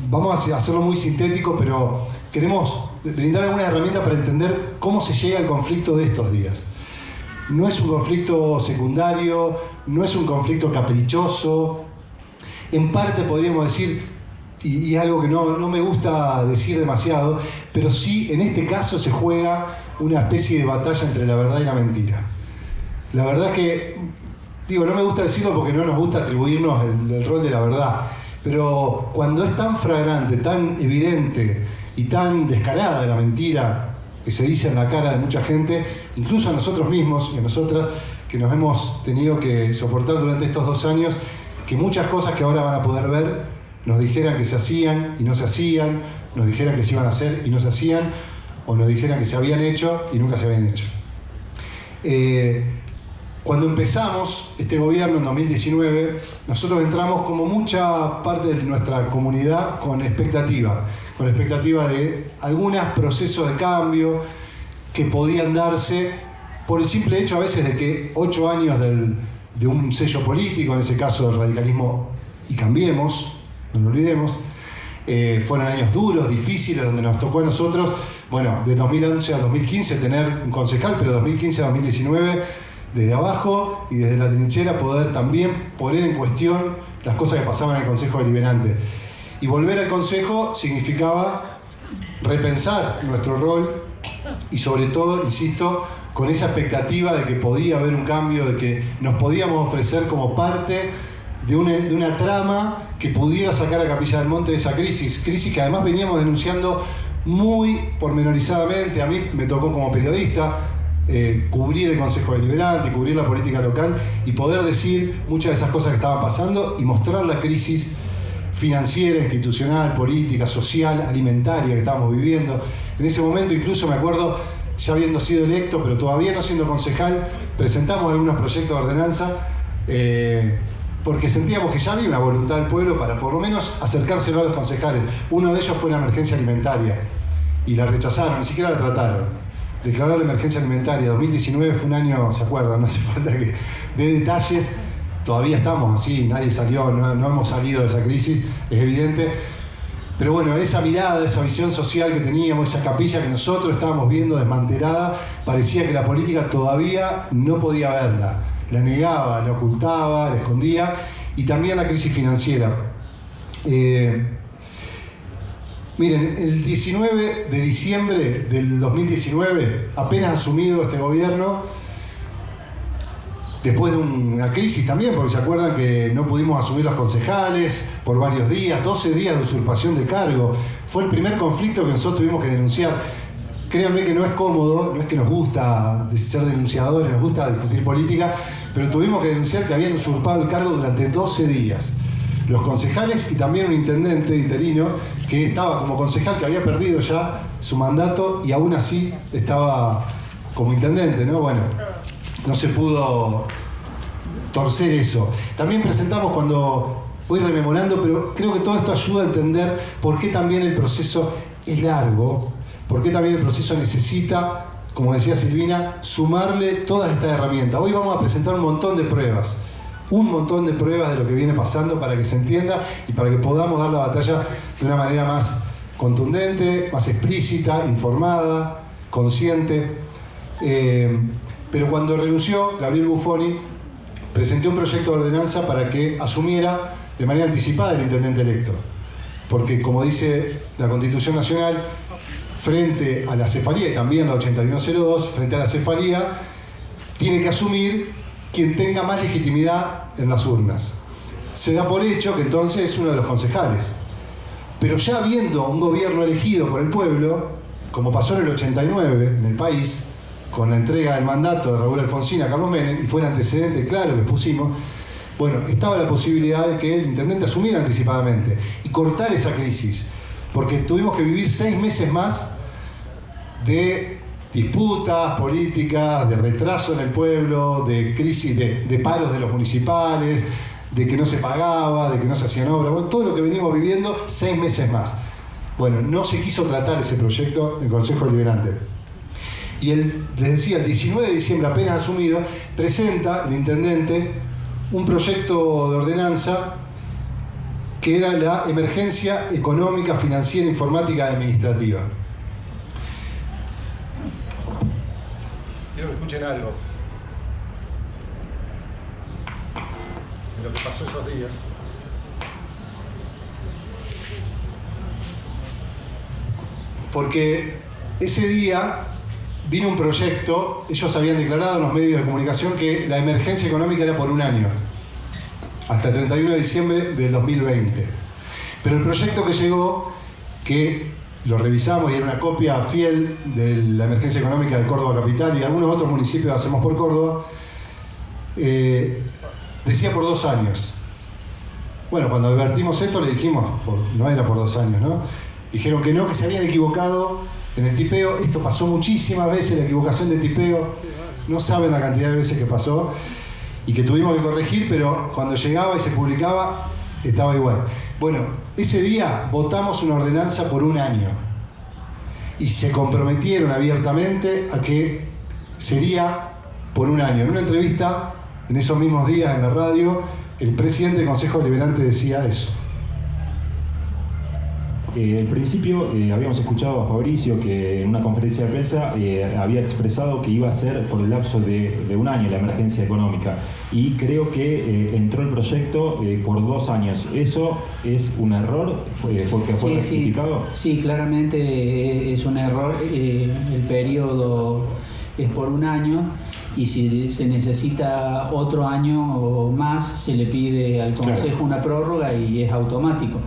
vamos a hacerlo muy sintético, pero queremos brindar algunas herramientas para entender cómo se llega al conflicto de estos días. No es un conflicto secundario, no es un conflicto caprichoso. En parte podríamos decir, y es algo que no me gusta decir demasiado, pero sí en este caso se juega una especie de batalla entre la verdad y la mentira. La verdad es que, no me gusta decirlo porque no nos gusta atribuirnos el rol de la verdad, pero cuando es tan flagrante, tan evidente y tan descarada la mentira que se dice en la cara de mucha gente, incluso a nosotros mismos y a nosotras, que nos hemos tenido que soportar durante estos 2 años, que muchas cosas que ahora van a poder ver nos dijeran que se hacían y no se hacían, nos dijeran que se iban a hacer y no se hacían, o nos dijeran que se habían hecho y nunca se habían hecho. Cuando empezamos este gobierno en 2019, nosotros entramos como mucha parte de nuestra comunidad con expectativa de algunos procesos de cambio que podían darse por el simple hecho a veces de que 8 años de un sello político, en ese caso del radicalismo y Cambiemos, no lo olvidemos, fueron años duros, difíciles, donde nos tocó a nosotros, de 2011 a 2015 tener un concejal, pero de 2015 a 2019 desde abajo y desde la trinchera poder también poner en cuestión las cosas que pasaban en el Consejo Deliberante. Y volver al Consejo significaba repensar nuestro rol y sobre todo, insisto, con esa expectativa de que podía haber un cambio, de que nos podíamos ofrecer como parte de una trama que pudiera sacar a Capilla del Monte de esa crisis que además veníamos denunciando muy pormenorizadamente. A mí me tocó como periodista cubrir el Consejo Deliberante, cubrir la política local y poder decir muchas de esas cosas que estaban pasando y mostrar la crisis financiera, institucional, política, social, alimentaria que estábamos viviendo. En ese momento incluso me acuerdo, ya habiendo sido electo, pero todavía no siendo concejal, presentamos algunos proyectos de ordenanza porque sentíamos que ya había una voluntad del pueblo para por lo menos acercárselo a los concejales. Uno de ellos fue la emergencia alimentaria y la rechazaron, ni siquiera la trataron. Declarar la emergencia alimentaria 2019 fue un año, ¿se acuerdan? No hace falta que dé detalles. Todavía estamos así, nadie salió, no hemos salido de esa crisis, es evidente. Pero bueno, esa mirada, esa visión social que teníamos, esa capilla que nosotros estábamos viendo desmantelada, parecía que la política todavía no podía verla. La negaba, la ocultaba, la escondía, y también la crisis financiera. Miren, el 19 de diciembre del 2019, apenas asumido este gobierno, después de una crisis también, porque se acuerdan que no pudimos asumir los concejales por varios días, 12 días de usurpación de cargo. Fue el primer conflicto que nosotros tuvimos que denunciar. Créanme que no es cómodo, no es que nos gusta ser denunciadores, nos gusta discutir política, pero tuvimos que denunciar que habían usurpado el cargo durante 12 días. Los concejales y también un intendente interino que estaba como concejal, que había perdido ya su mandato y aún así estaba como intendente, ¿no? Bueno, no se pudo torcer eso. También presentamos, cuando voy rememorando, pero creo que todo esto ayuda a entender por qué también el proceso es largo, por qué también el proceso necesita, como decía Silvina, sumarle todas estas herramientas. Hoy vamos a presentar un montón de pruebas de lo que viene pasando para que se entienda y para que podamos dar la batalla de una manera más contundente, más explícita, informada, consciente. Pero cuando renunció Gabriel Buffoni, presenté un proyecto de ordenanza para que asumiera de manera anticipada el intendente electo. Porque, como dice la Constitución Nacional, frente a la cefalía, y también la 8102, frente a la cefalía, tiene que asumir quien tenga más legitimidad en las urnas. Se da por hecho que entonces es uno de los concejales. Pero ya habiendo un gobierno elegido por el pueblo, como pasó en el 89 en el país, con la entrega del mandato de Raúl Alfonsín a Carlos Menem, y fue el antecedente claro que pusimos, bueno, estaba la posibilidad de que el intendente asumiera anticipadamente y cortar esa crisis, porque tuvimos que vivir 6 meses más de disputas políticas, de retraso en el pueblo, de crisis, de paros de los municipales, de que no se pagaba, de que no se hacían obras, bueno, todo lo que venimos viviendo 6 meses más. Bueno, no se quiso tratar ese proyecto en Consejo Deliberante. Y les decía, el 19 de diciembre, apenas asumido, presenta el intendente un proyecto de ordenanza que era la emergencia económica, financiera, informática y administrativa. Quiero que escuchen algo de lo que pasó esos días. Porque ese día vino un proyecto, ellos habían declarado en los medios de comunicación que la emergencia económica era por un año, hasta el 31 de diciembre del 2020. Pero el proyecto que llegó, que lo revisamos y era una copia fiel de la emergencia económica de Córdoba Capital y algunos otros municipios de Hacemos por Córdoba, decía por 2 años. Bueno, cuando advertimos esto le dijimos, no era por 2 años, ¿no? Dijeron que no, que se habían equivocado en el tipeo. Esto pasó muchísimas veces, la equivocación de tipeo. No saben la cantidad de veces que pasó y que tuvimos que corregir, pero cuando llegaba y se publicaba, estaba igual. Bueno, ese día votamos una ordenanza por un año y se comprometieron abiertamente a que sería por un año. En una entrevista, en esos mismos días en la radio, el presidente del Consejo Deliberante decía eso. Al principio habíamos escuchado a Fabricio que en una conferencia de prensa había expresado que iba a ser por el lapso de un año la emergencia económica y creo que entró el proyecto por 2 años. ¿Eso es un error? ¿Porque fue rectificado? Sí, claramente es un error. El periodo es por un año y si se necesita otro año o más se le pide al Consejo una prórroga y es automático.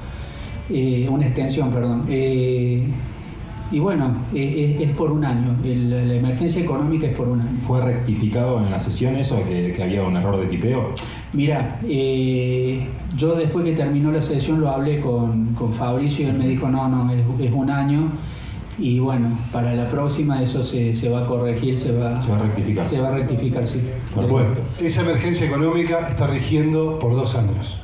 Una extensión, perdón. Y bueno, es por un año. La emergencia económica es por un año. ¿Fue rectificado en la sesión eso, que había un error de tipeo? Mira, yo después que terminó la sesión lo hablé con Fabricio y él me dijo, no, es un año. Y bueno, para la próxima eso se va a corregir, se va a rectificar. Se va a rectificar, sí. Bueno, esa emergencia económica está rigiendo por 2 años.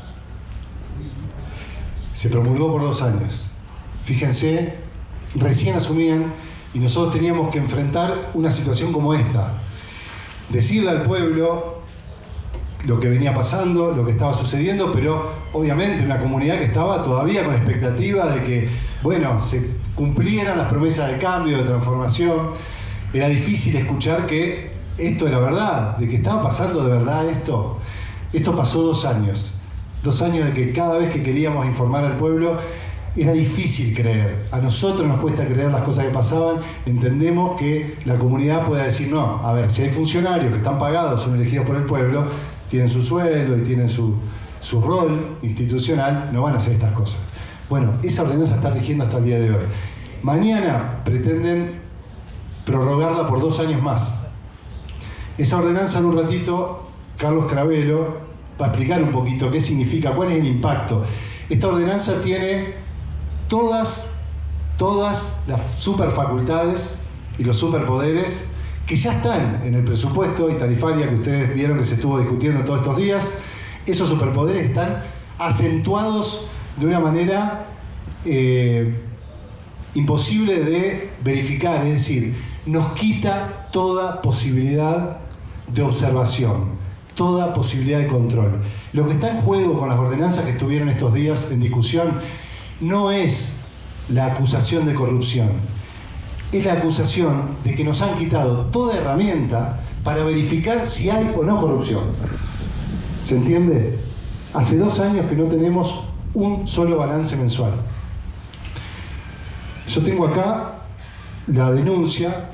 Se promulgó por 2 años. Fíjense, recién asumían y nosotros teníamos que enfrentar una situación como esta. Decirle al pueblo lo que venía pasando, lo que estaba sucediendo, pero obviamente una comunidad que estaba todavía con expectativa de que, bueno, se cumplieran las promesas de cambio, de transformación. Era difícil escuchar que esto era verdad, de que estaba pasando de verdad esto. Esto pasó 2 años. 2 años de que cada vez que queríamos informar al pueblo era difícil creer. A nosotros nos cuesta creer las cosas que pasaban. Entendemos que la comunidad pueda decir, no, a ver, si hay funcionarios que están pagados, son elegidos por el pueblo, tienen su sueldo y tienen su rol institucional, no van a hacer estas cosas. Bueno, esa ordenanza está rigiendo hasta el día de hoy. Mañana pretenden prorrogarla por 2 años más. Esa ordenanza en un ratito, Carlos Cravelo va a explicar un poquito qué significa, cuál es el impacto. Esta ordenanza tiene todas las superfacultades y los superpoderes que ya están en el presupuesto y tarifaria que ustedes vieron que se estuvo discutiendo todos estos días. Esos superpoderes están acentuados de una manera imposible de verificar, es decir, nos quita toda posibilidad de observación, toda posibilidad de control. Lo que está en juego con las ordenanzas que estuvieron estos días en discusión no es la acusación de corrupción, es la acusación de que nos han quitado toda herramienta para verificar si hay o no corrupción. ¿Se entiende? Hace 2 años que no tenemos un solo balance mensual. Yo tengo acá la denuncia.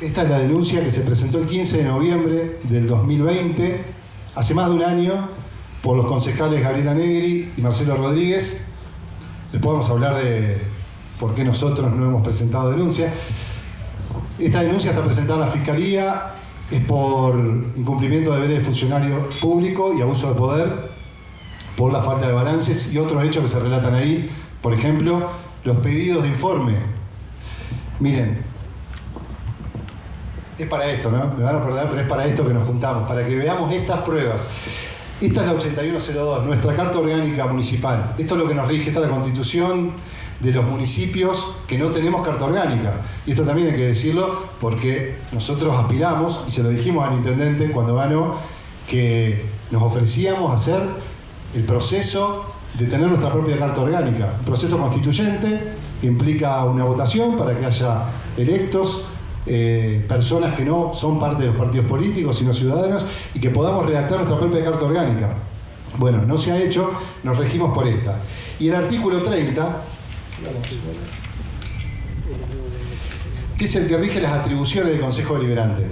Esta es la denuncia que se presentó el 15 de noviembre del 2020, hace más de un año, por los concejales Gabriela Negri y Marcelo Rodríguez. Después vamos a hablar de por qué nosotros no hemos presentado denuncia. Esta denuncia está presentada en la Fiscalía, es por incumplimiento de deberes de funcionario público y abuso de poder, por la falta de balances y otros hechos que se relatan ahí. Por ejemplo, los pedidos de informe. Miren, es para esto, ¿no? Me van a perdonar, pero es para esto que nos juntamos, para que veamos estas pruebas. Esta es la 8102, nuestra Carta Orgánica Municipal. Esto es lo que nos rige, esta es la Constitución de los municipios que no tenemos Carta Orgánica. Y esto también hay que decirlo porque nosotros aspiramos, y se lo dijimos al intendente cuando ganó, que nos ofrecíamos a ser el proceso de tener nuestra propia carta orgánica, un proceso constituyente que implica una votación para que haya electos, personas que no son parte de los partidos políticos, sino ciudadanos, y que podamos redactar nuestra propia carta orgánica. Bueno, no se ha hecho, nos regimos por esta. Y el artículo 30, que es el que rige las atribuciones del Consejo Deliberante.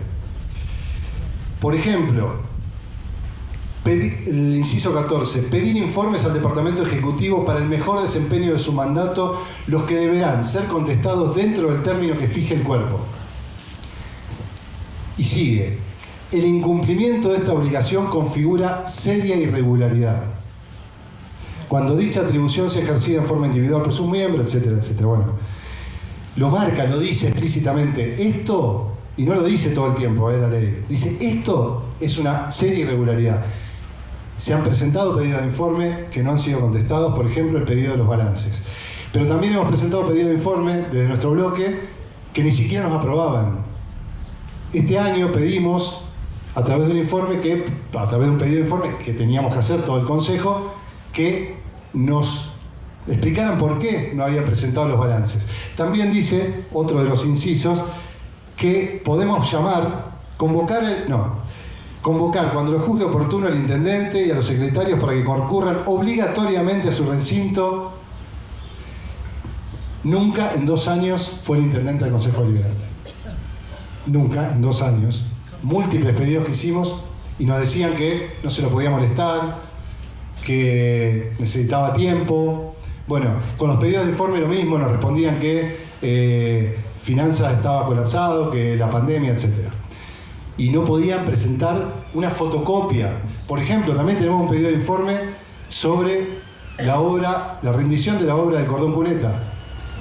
Por ejemplo, el inciso 14, pedir informes al Departamento Ejecutivo para el mejor desempeño de su mandato, los que deberán ser contestados dentro del término que fije el cuerpo. Y sigue, el incumplimiento de esta obligación configura seria irregularidad cuando dicha atribución se ejercida en forma individual por sus miembros, etcétera, etcétera. Bueno, lo marca, lo dice explícitamente. Esto, y no lo dice todo el tiempo, la ley, dice esto es una seria irregularidad. Se han presentado pedidos de informe que no han sido contestados, por ejemplo, el pedido de los balances. Pero también hemos presentado pedidos de informe desde nuestro bloque que ni siquiera nos aprobaban. Este año pedimos, a través de un pedido de informe que teníamos que hacer todo el Consejo, que nos explicaran por qué no habían presentado los balances. También dice, otro de los incisos, que podemos convocar cuando lo juzgue oportuno al intendente y a los secretarios para que concurran obligatoriamente a su recinto. Nunca en 2 años fue el intendente del Consejo Deliberante. Nunca en 2 años. Múltiples pedidos que hicimos y nos decían que no se lo podía molestar, que necesitaba tiempo. Bueno, con los pedidos de informe lo mismo, nos respondían que finanzas estaba colapsado, que la pandemia, etc. Y no podían presentar una fotocopia. Por ejemplo, también tenemos un pedido de informe sobre la rendición de la obra del Cordón Cuneta.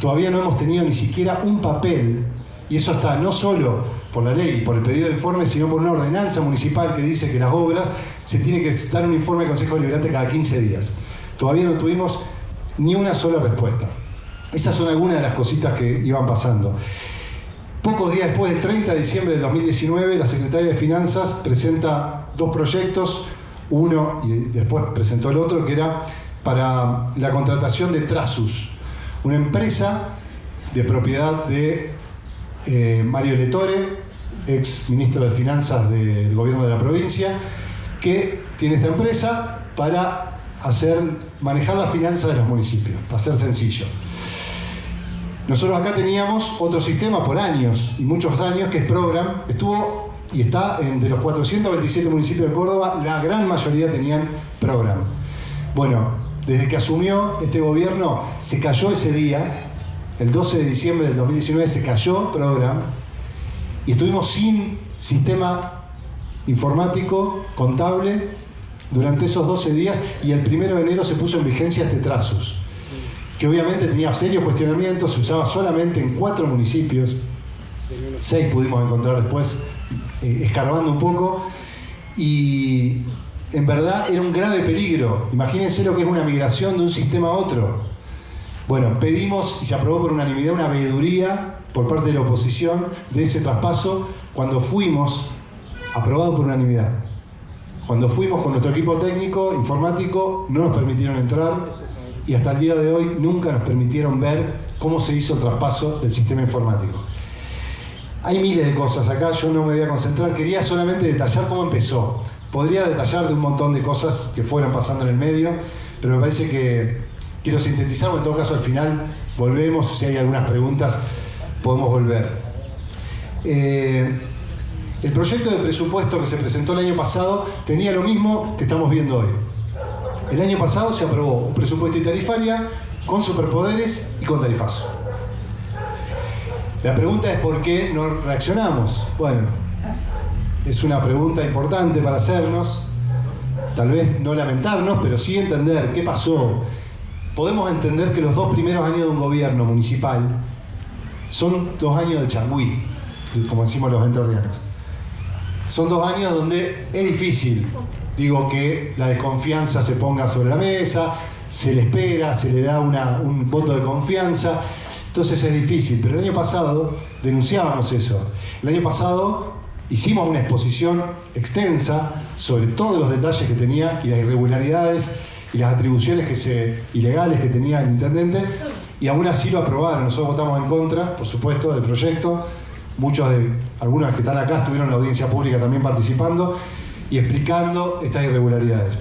Todavía no hemos tenido ni siquiera un papel, y eso está no solo por la ley, por el pedido de informe, sino por una ordenanza municipal que dice que las obras se tiene que dar un informe al Consejo Deliberante cada 15 días. Todavía no tuvimos ni una sola respuesta. Esas son algunas de las cositas que iban pasando. Pocos días después, del 30 de diciembre del 2019, la Secretaría de Finanzas presenta 2 proyectos, uno y después presentó el otro, que era para la contratación de Trasus, una empresa de propiedad de Mario Letore, ex ministro de Finanzas del gobierno de la provincia, que tiene esta empresa para manejar las finanzas de los municipios, para ser sencillo. Nosotros acá teníamos otro sistema por años, y muchos años, que es Program. Estuvo y está de los 427 municipios de Córdoba, la gran mayoría tenían Program. Bueno, desde que asumió este gobierno, se cayó ese día, el 12 de diciembre del 2019 se cayó Program, y estuvimos sin sistema informático, contable, durante esos 12 días, y el 1 de enero se puso en vigencia este Trasus, que obviamente tenía serios cuestionamientos, se usaba solamente en 4 municipios, 6 pudimos encontrar después, escarbando un poco, y en verdad era un grave peligro. Imagínense lo que es una migración de un sistema a otro. Bueno, pedimos, y se aprobó por unanimidad, una veeduría por parte de la oposición de ese traspaso cuando fuimos, aprobado por unanimidad. Cuando fuimos con nuestro equipo técnico, informático, no nos permitieron entrar, y hasta el día de hoy nunca nos permitieron ver cómo se hizo el traspaso del sistema informático. Hay miles de cosas acá, yo no me voy a concentrar, quería solamente detallar cómo empezó. Podría detallar de un montón de cosas que fueron pasando en el medio, pero me parece que quiero sintetizar, en todo caso al final volvemos, si hay algunas preguntas podemos volver. El proyecto de presupuesto que se presentó el año pasado tenía lo mismo que estamos viendo hoy. El año pasado se aprobó un presupuesto y tarifaria con superpoderes y con tarifazo. La pregunta es ¿por qué no reaccionamos? Bueno, es una pregunta importante para hacernos, tal vez no lamentarnos, pero sí entender qué pasó. Podemos entender que los 2 primeros años de un gobierno municipal son 2 años de changüí, como decimos los entrerrianos. Son 2 años donde es difícil, digo, que la desconfianza se ponga sobre la mesa, se le espera, se le da un voto de confianza, entonces es difícil. Pero el año pasado denunciábamos eso. El año pasado hicimos una exposición extensa sobre todos los detalles que tenía y las irregularidades y las atribuciones ilegales que tenía el intendente, y aún así lo aprobaron. Nosotros votamos en contra, por supuesto, del proyecto. Algunos que están acá estuvieron en la audiencia pública también participando y explicando estas irregularidades.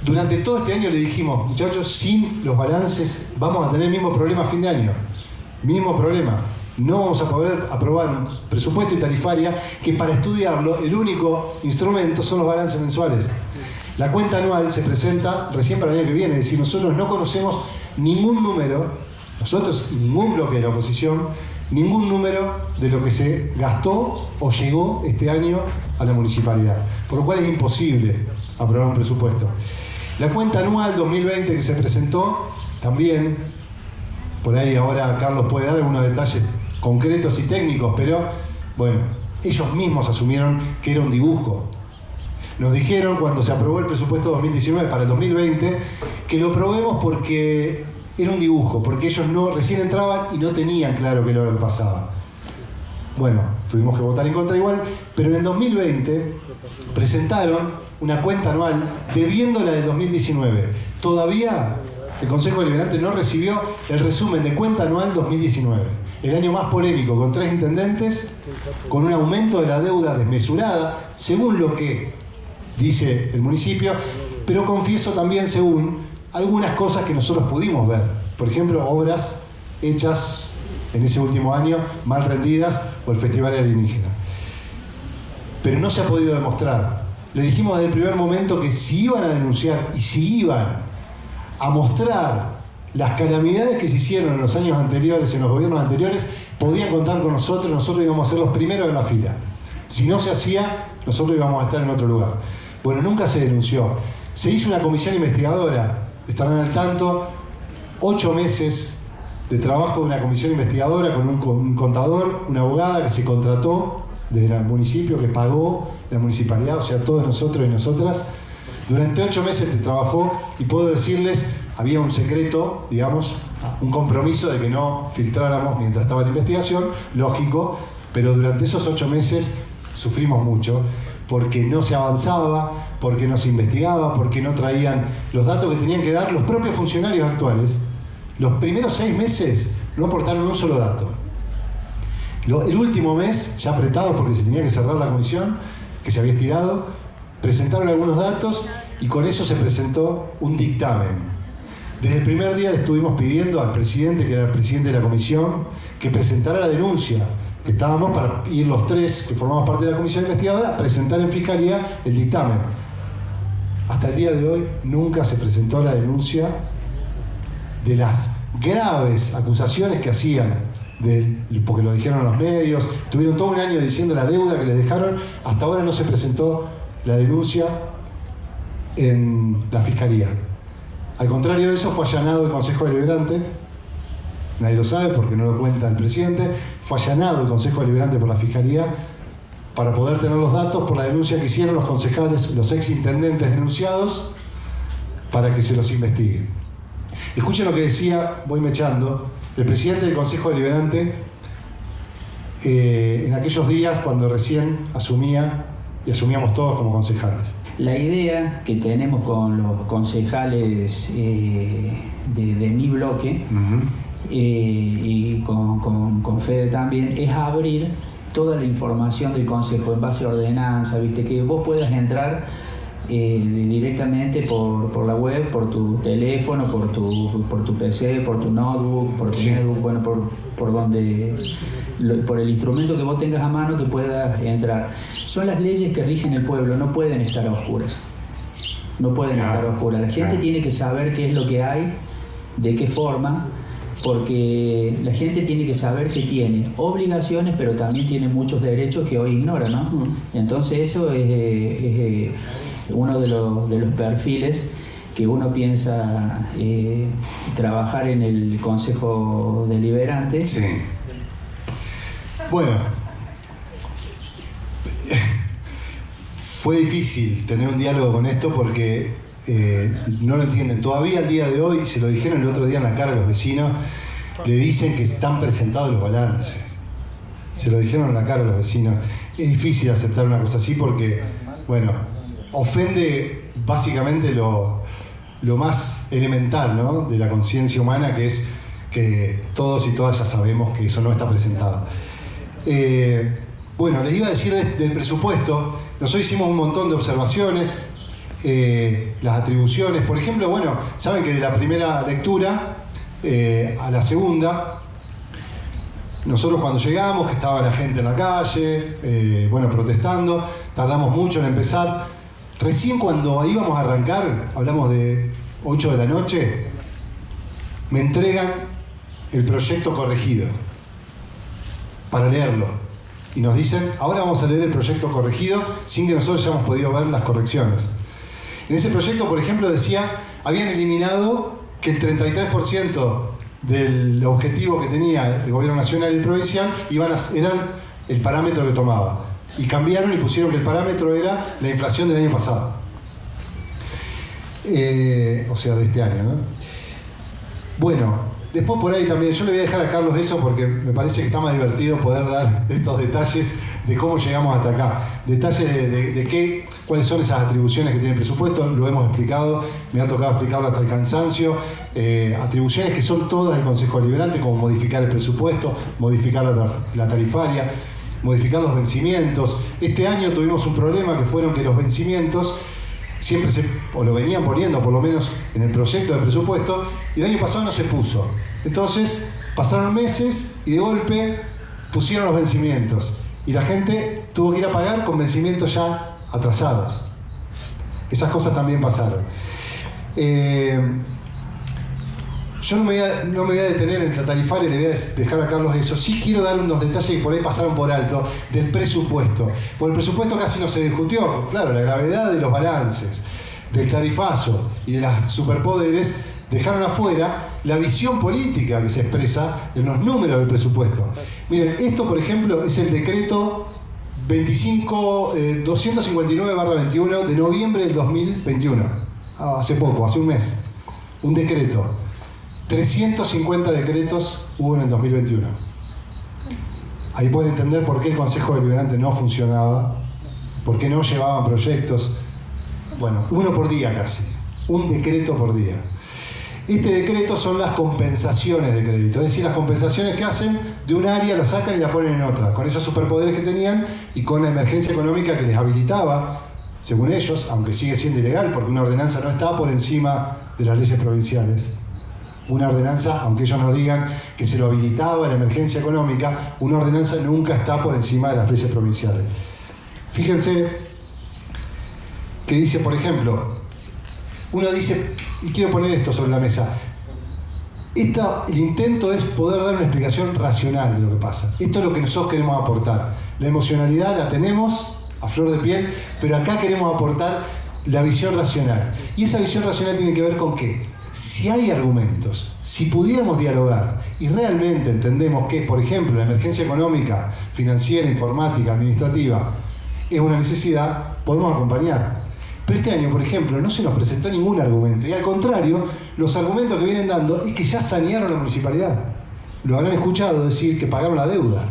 Durante todo este año le dijimos, muchachos, sin los balances vamos a tener el mismo problema a fin de año. Mismo problema. No vamos a poder aprobar un presupuesto y tarifaria que para estudiarlo el único instrumento son los balances mensuales. La cuenta anual se presenta recién para el año que viene, es decir, nosotros no conocemos ningún número, nosotros y ningún bloque de la oposición, ningún número de lo que se gastó o llegó este año a la municipalidad, por lo cual es imposible aprobar un presupuesto. La cuenta anual 2020 que se presentó, también, por ahí ahora Carlos puede dar algunos detalles concretos y técnicos, pero bueno, ellos mismos asumieron que era un dibujo. Nos dijeron cuando se aprobó el presupuesto 2019 para el 2020 que lo probemos porque era un dibujo, porque ellos recién entraban y no tenían claro qué era lo que pasaba. Bueno, tuvimos que votar en contra igual, pero en el 2020 presentaron una cuenta anual debiendo la del 2019. Todavía el Consejo Deliberante no recibió el resumen de cuenta anual 2019. El año más polémico, con 3 intendentes, con un aumento de la deuda desmesurada, según lo que dice el municipio, pero confieso también según algunas cosas que nosotros pudimos ver. Por ejemplo, obras hechas en ese último año, mal rendidas, o el Festival Alienígena. Pero no se ha podido demostrar. Le dijimos desde el primer momento que si iban a denunciar y si iban a mostrar las calamidades que se hicieron en los años anteriores, en los gobiernos anteriores, podían contar con nosotros íbamos a ser los primeros en la fila. Si no se hacía, nosotros íbamos a estar en otro lugar. Bueno, nunca se denunció. Se hizo una comisión investigadora, estarán al tanto, 8 meses de trabajo de una comisión investigadora con un contador, una abogada que se contrató desde el municipio, que pagó la municipalidad, o sea, todos nosotros y nosotras. Durante 8 meses se trabajó y puedo decirles, había un secreto, digamos, un compromiso de que no filtráramos mientras estaba la investigación, lógico, pero durante esos 8 meses sufrimos mucho, porque no se avanzaba, porque no se investigaba, porque no traían los datos que tenían que dar los propios funcionarios actuales. Los primeros 6 meses no aportaron un solo dato. El último mes, ya apretado porque se tenía que cerrar la comisión, que se había estirado, presentaron algunos datos y con eso se presentó un dictamen. Desde el primer día le estuvimos pidiendo al presidente, que era el presidente de la comisión, que presentara la denuncia, que estábamos para ir los 3 que formamos parte de la comisión investigadora a presentar en fiscalía el dictamen. Hasta el día de hoy nunca se presentó la denuncia de las graves acusaciones que hacían, porque lo dijeron en los medios, tuvieron todo un año diciendo la deuda que les dejaron, hasta ahora no se presentó la denuncia en la fiscalía. Al contrario de eso, fue allanado el Consejo Deliberante, nadie lo sabe porque no lo cuenta el presidente, fue allanado el Consejo Deliberante por la fiscalía para poder tener los datos por la denuncia que hicieron los concejales, los exintendentes denunciados, para que se los investigue. Escuchen lo que decía, voy mechando, el presidente del Consejo Deliberante en aquellos días cuando recién asumía y asumíamos todos como concejales. La idea que tenemos con los concejales de mi bloque y con Fede también es abrir toda la información del consejo en base a ordenanza, ¿viste? Que vos puedas entrar directamente por la web, por tu teléfono, por tu PC, por tu notebook, por tu netbook, bueno, por el instrumento que vos tengas a mano que puedas entrar. Son las leyes que rigen el pueblo, no pueden estar a oscuras. No pueden estar a oscuras. La gente tiene que saber qué es lo que hay, de qué forma, porque la gente tiene que saber que tiene obligaciones, pero también tiene muchos derechos que hoy ignora, ¿no? Entonces eso es uno de los perfiles que uno piensa trabajar en el Consejo Deliberante. Sí. Bueno, fue difícil tener un diálogo con esto porque no lo entienden. Todavía al día de hoy, se lo dijeron el otro día en la cara a los vecinos, le dicen que están presentados los balances. Se lo dijeron en la cara a los vecinos. Es difícil aceptar una cosa así porque, bueno, ofende básicamente lo más elemental, ¿no?, de la conciencia humana, que es que todos y todas ya sabemos que eso no está presentado. Bueno, les iba a decir del presupuesto. Nosotros hicimos un montón de observaciones, las atribuciones, por ejemplo, bueno, saben que de la primera lectura a la segunda, nosotros cuando llegamos, que estaba la gente en la calle, bueno, protestando, tardamos mucho en empezar. Recién cuando íbamos a arrancar, hablamos de 8 de la noche, me entregan el proyecto corregido para leerlo. Y nos dicen, ahora vamos a leer el proyecto corregido sin que nosotros hayamos podido ver las correcciones. En ese proyecto, por ejemplo, decía, habían eliminado que el 33% del objetivo que tenía el gobierno nacional y el provincial eran el parámetro que tomaba. Y cambiaron y pusieron que el parámetro era la inflación del año pasado. O sea, de este año, ¿no? Bueno, después por ahí también, yo le voy a dejar a Carlos eso porque me parece que está más divertido poder dar estos detalles de cómo llegamos hasta acá. Detalles de cuáles son esas atribuciones que tiene el presupuesto, lo hemos explicado, me ha tocado explicarlo hasta el cansancio. Atribuciones que son todas del Consejo Deliberante, como modificar el presupuesto, modificar la tarifaria, modificar los vencimientos. Este año tuvimos un problema que fueron que los vencimientos siempre o lo venían poniendo por lo menos en el proyecto de presupuesto, y el año pasado no se puso. Entonces pasaron meses y de golpe pusieron los vencimientos y la gente tuvo que ir a pagar con vencimientos ya atrasados. Esas cosas también pasaron. Yo no me voy a detener en la tarifaria, le voy a dejar a Carlos eso. Sí quiero dar unos detalles que por ahí pasaron por alto del presupuesto. Porque el presupuesto casi no se discutió. Claro, la gravedad de los balances, del tarifazo y de los superpoderes dejaron afuera la visión política que se expresa en los números del presupuesto. Miren, esto por ejemplo es el decreto 259/21 de noviembre del 2021. Hace poco, hace un mes. Un decreto. 350 decretos hubo en el 2021. Ahí pueden entender por qué el Consejo Deliberante no funcionaba, por qué no llevaban proyectos. Bueno, uno por día casi, un decreto por día. Este decreto son las compensaciones de crédito, es decir, las compensaciones que hacen de un área, la sacan y la ponen en otra, con esos superpoderes que tenían y con la emergencia económica que les habilitaba, según ellos, aunque sigue siendo ilegal porque una ordenanza no está por encima de las leyes provinciales. Una ordenanza, aunque ellos nos digan que se lo habilitaba la emergencia económica, una ordenanza nunca está por encima de las leyes provinciales. Fíjense que dice, por ejemplo, uno dice, y quiero poner esto sobre la mesa, el intento es poder dar una explicación racional de lo que pasa. Esto es lo que nosotros queremos aportar. La emocionalidad la tenemos a flor de piel, pero acá queremos aportar la visión racional. Y esa visión racional tiene que ver con qué. Si hay argumentos, si pudiéramos dialogar y realmente entendemos que, por ejemplo, la emergencia económica, financiera, informática, administrativa, es una necesidad, podemos acompañar. Pero este año, por ejemplo, no se nos presentó ningún argumento. Y al contrario, los argumentos que vienen dando es que ya sanearon la municipalidad. Lo habrán escuchado decir que pagaron la deuda.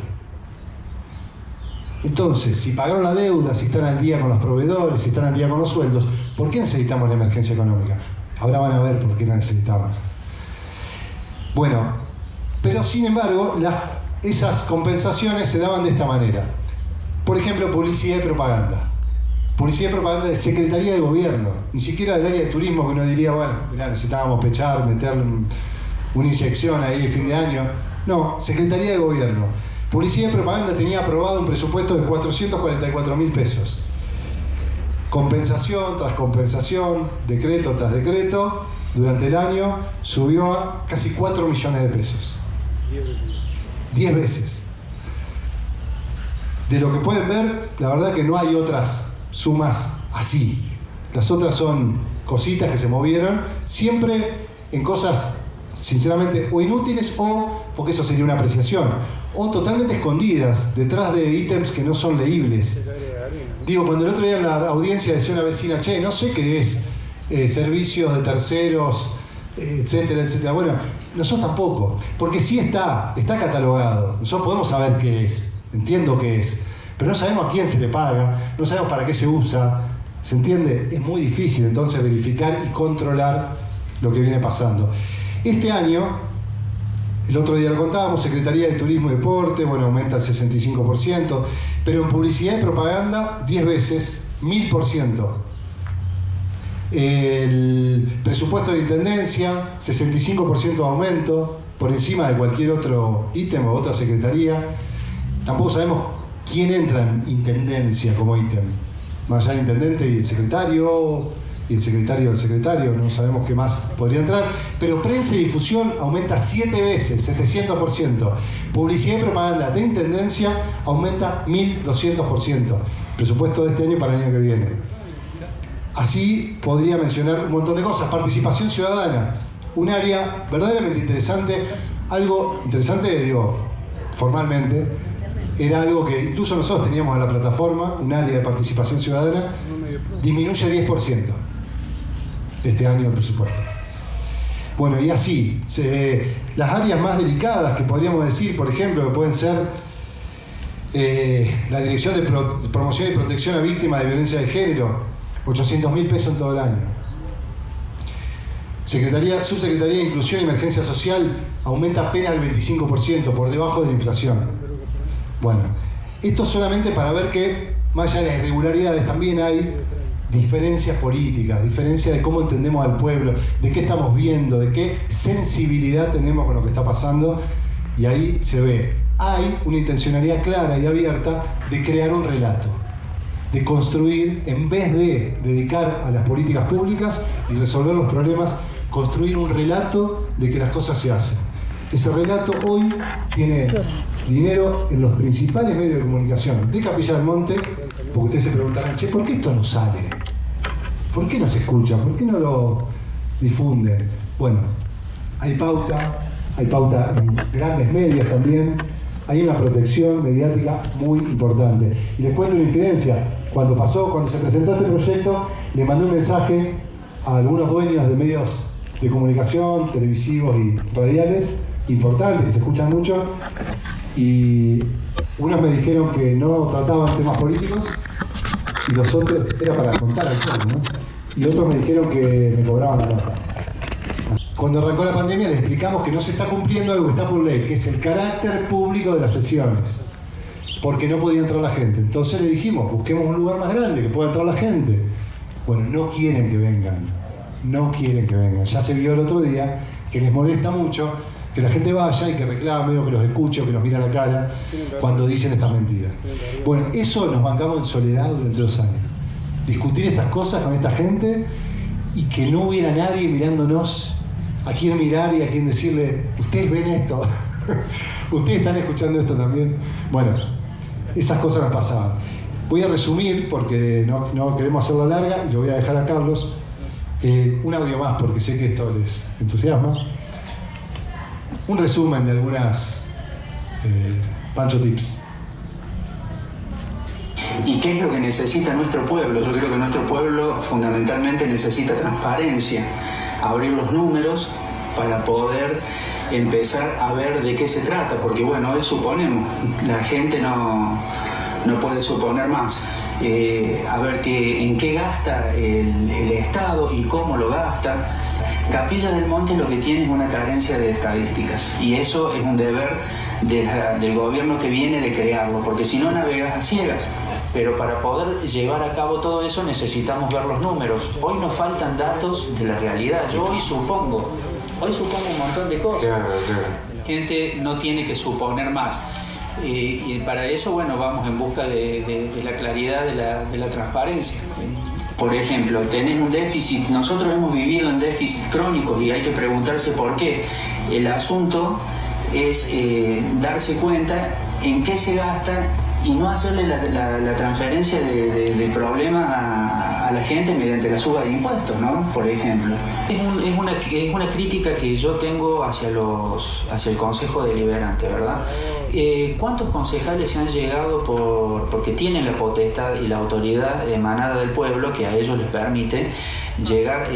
Entonces, si pagaron la deuda, si están al día con los proveedores, si están al día con los sueldos, ¿por qué necesitamos la emergencia económica? Ahora van a ver por qué la necesitaban. Bueno, pero sin embargo, esas compensaciones se daban de esta manera. Por ejemplo, publicidad y propaganda. Publicidad y propaganda de Secretaría de Gobierno, ni siquiera del área de turismo, que uno diría, bueno, mirá, necesitábamos pechar, meterle una inyección ahí de fin de año. No, Secretaría de Gobierno. Publicidad y propaganda tenía aprobado un presupuesto de 444.000 pesos. Compensación tras compensación, decreto tras decreto, durante el año subió a casi 4 millones de pesos. 10 veces. De lo que pueden ver, la verdad que no hay otras sumas así. Las otras son cositas que se movieron, siempre en cosas, sinceramente, o inútiles o, porque eso sería una apreciación, o totalmente escondidas, detrás de ítems que no son leíbles. Digo, cuando el otro día en la audiencia decía una vecina, che, no sé qué es servicios de terceros, etcétera, etcétera. Bueno, nosotros tampoco, porque sí está catalogado. Nosotros podemos saber qué es, entiendo qué es, pero no sabemos a quién se le paga, no sabemos para qué se usa. ¿Se entiende? Es muy difícil entonces verificar y controlar lo que viene pasando. Este año, el otro día lo contábamos, Secretaría de Turismo y Deporte, bueno, aumenta el 65%, pero en publicidad y propaganda 10 veces, 1000%. El presupuesto de Intendencia, 65% de aumento, por encima de cualquier otro ítem o otra secretaría. Tampoco sabemos quién entra en Intendencia como ítem. Más allá del intendente y el secretario del secretario, no sabemos qué más podría entrar. Pero prensa y difusión aumenta 7 veces, 700%. Publicidad y propaganda de Intendencia aumenta 1200%. Presupuesto de este año para el año que viene. Así podría mencionar un montón de cosas. Participación ciudadana, un área verdaderamente interesante. Algo interesante, digo, formalmente, era algo que incluso nosotros teníamos en la plataforma, un área de participación ciudadana, disminuye 10% este año el presupuesto. Bueno, y así, las áreas más delicadas que podríamos decir, por ejemplo, que pueden ser la Dirección de Promoción y Protección a Víctimas de Violencia de Género, 800.000 pesos en todo el año. Subsecretaría de Inclusión y Emergencia Social aumenta apenas el 25%, por debajo de la inflación. Bueno, esto solamente para ver que, más allá de las irregularidades, también hay diferencias políticas, diferencias de cómo entendemos al pueblo, de qué estamos viendo, de qué sensibilidad tenemos con lo que está pasando, y ahí se ve, hay una intencionalidad clara y abierta de crear un relato, de construir, en vez de dedicar a las políticas públicas y resolver los problemas, construir un relato de que las cosas se hacen. Ese relato hoy tiene dinero en los principales medios de comunicación de Capilla del Monte, porque ustedes se preguntarán, che, ¿por qué esto no sale? ¿Por qué no se escucha? ¿Por qué no lo difunden? Bueno, hay pauta en grandes medios también, hay una protección mediática muy importante. Y les cuento una infidencia. Cuando se presentó este proyecto, le mandé un mensaje a algunos dueños de medios de comunicación, televisivos y radiales, importantes, que se escuchan mucho, y unos me dijeron que no trataban temas políticos, y los otros, era para contar al pueblo, ¿no? Y otros me dijeron que me cobraban la nota. Cuando arrancó la pandemia les explicamos que no se está cumpliendo algo que está por ley, que es el carácter público de las sesiones, porque no podía entrar la gente. Entonces le dijimos, busquemos un lugar más grande que pueda entrar la gente. Bueno, no quieren que vengan. Ya se vio el otro día que les molesta mucho que la gente vaya y que reclame o que los escuche o que los mire a la cara cuando dicen estas mentiras. Bueno, eso nos bancamos en soledad durante 2 años. Discutir estas cosas con esta gente y que no hubiera nadie mirándonos a quién mirar y a quién decirle, ustedes ven esto, ustedes están escuchando esto también. Bueno, esas cosas nos pasaban. Voy a resumir porque no queremos hacerla larga y lo voy a dejar a Carlos. Un audio más porque sé que esto les entusiasma. Un resumen de algunas Pancho Tips. ¿Y qué es lo que necesita nuestro pueblo? Yo creo que nuestro pueblo fundamentalmente necesita transparencia, abrir los números para poder empezar a ver de qué se trata, porque bueno, hoy suponemos, la gente no puede suponer más. A ver en qué gasta el Estado y cómo lo gasta. Capilla del Monte lo que tiene es una carencia de estadísticas, y eso es un deber del gobierno que viene de crearlo, porque si no navegas a ciegas. Pero para poder llevar a cabo todo eso necesitamos ver los números. Hoy nos faltan datos de la realidad. Yo hoy supongo un montón de cosas. La gente no tiene que suponer más. Y para eso, bueno, vamos en busca de la claridad, de la transparencia. Por ejemplo, tenés un déficit, nosotros hemos vivido en déficit crónicos y hay que preguntarse por qué. El asunto es darse cuenta en qué se gasta y no hacerle la transferencia de problemas a la gente mediante la suba de impuestos, ¿no? Por ejemplo. Es una crítica que yo tengo hacia el Consejo Deliberante, ¿verdad? ¿Cuántos concejales se han llegado porque tienen la potestad y la autoridad emanada del pueblo que a ellos les permite llegar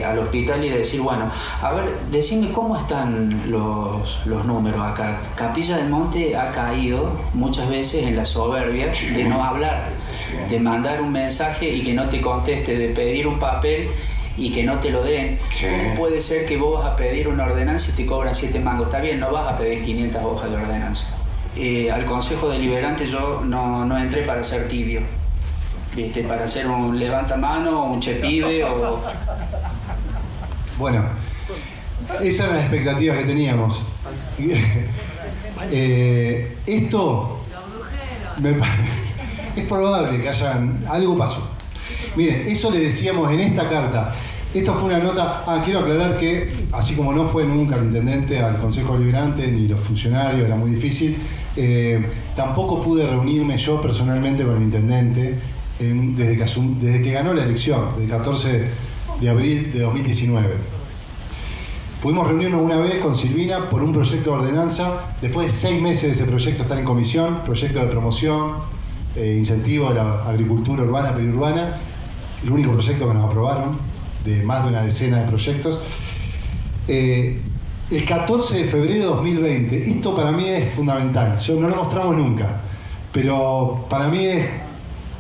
al hospital y decir, bueno, a ver, decime cómo están los números acá? Capilla del Monte ha caído muchas veces en la soberbia de no hablar, de mandar un mensaje y que no te conteste, de pedir un papel y que no te lo den, Sí. ¿cómo puede ser que vos vas a pedir una ordenanza y te cobran 7 mangos? Está bien, no vas a pedir 500 hojas de ordenanza. Al Consejo Deliberante yo no entré para ser tibio, para ser un levantamano, un chepibe o... Bueno, esas eran las expectativas que teníamos. Esto es probable que algo pasó. Miren, eso le decíamos en esta carta. Esto fue una nota. Quiero aclarar que, así como no fue nunca el intendente al Consejo Deliberante ni los funcionarios, era muy difícil, tampoco pude reunirme yo personalmente con el intendente desde que ganó la elección, del 14 de abril de 2019. Pudimos reunirnos una vez con Silvina por un proyecto de ordenanza. Después de 6 meses de ese proyecto estar en comisión, proyecto de promoción, incentivo a la agricultura urbana, periurbana, el único proyecto que nos aprobaron, de más de una decena de proyectos. El 14 de febrero de 2020, esto para mí es fundamental, no lo mostramos nunca, pero para mí es,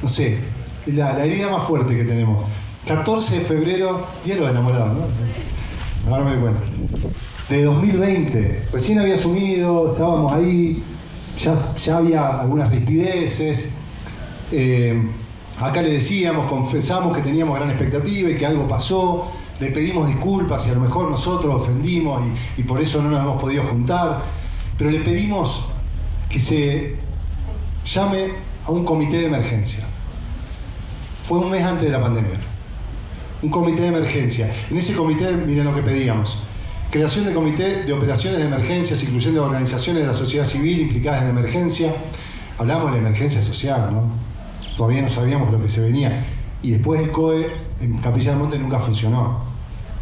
no sé, la idea más fuerte que tenemos. 14 de febrero, Día de los Enamorados, ¿no? Ahora me doy cuenta. De 2020, recién había asumido, estábamos ahí, ya había algunas rispideces. Acá le decíamos, confesamos que teníamos gran expectativa y que algo pasó. Le pedimos disculpas y a lo mejor nosotros ofendimos y por eso no nos hemos podido juntar. Pero le pedimos que se llame a un comité de emergencia. Fue un mes antes de la pandemia. Un comité de emergencia. En ese comité, miren lo que pedíamos. Creación de comité de operaciones de emergencias, incluyendo organizaciones de la sociedad civil implicadas en la emergencia. Hablamos de la emergencia social, ¿no? Todavía no sabíamos lo que se venía. Y después el COE en Capilla del Monte nunca funcionó,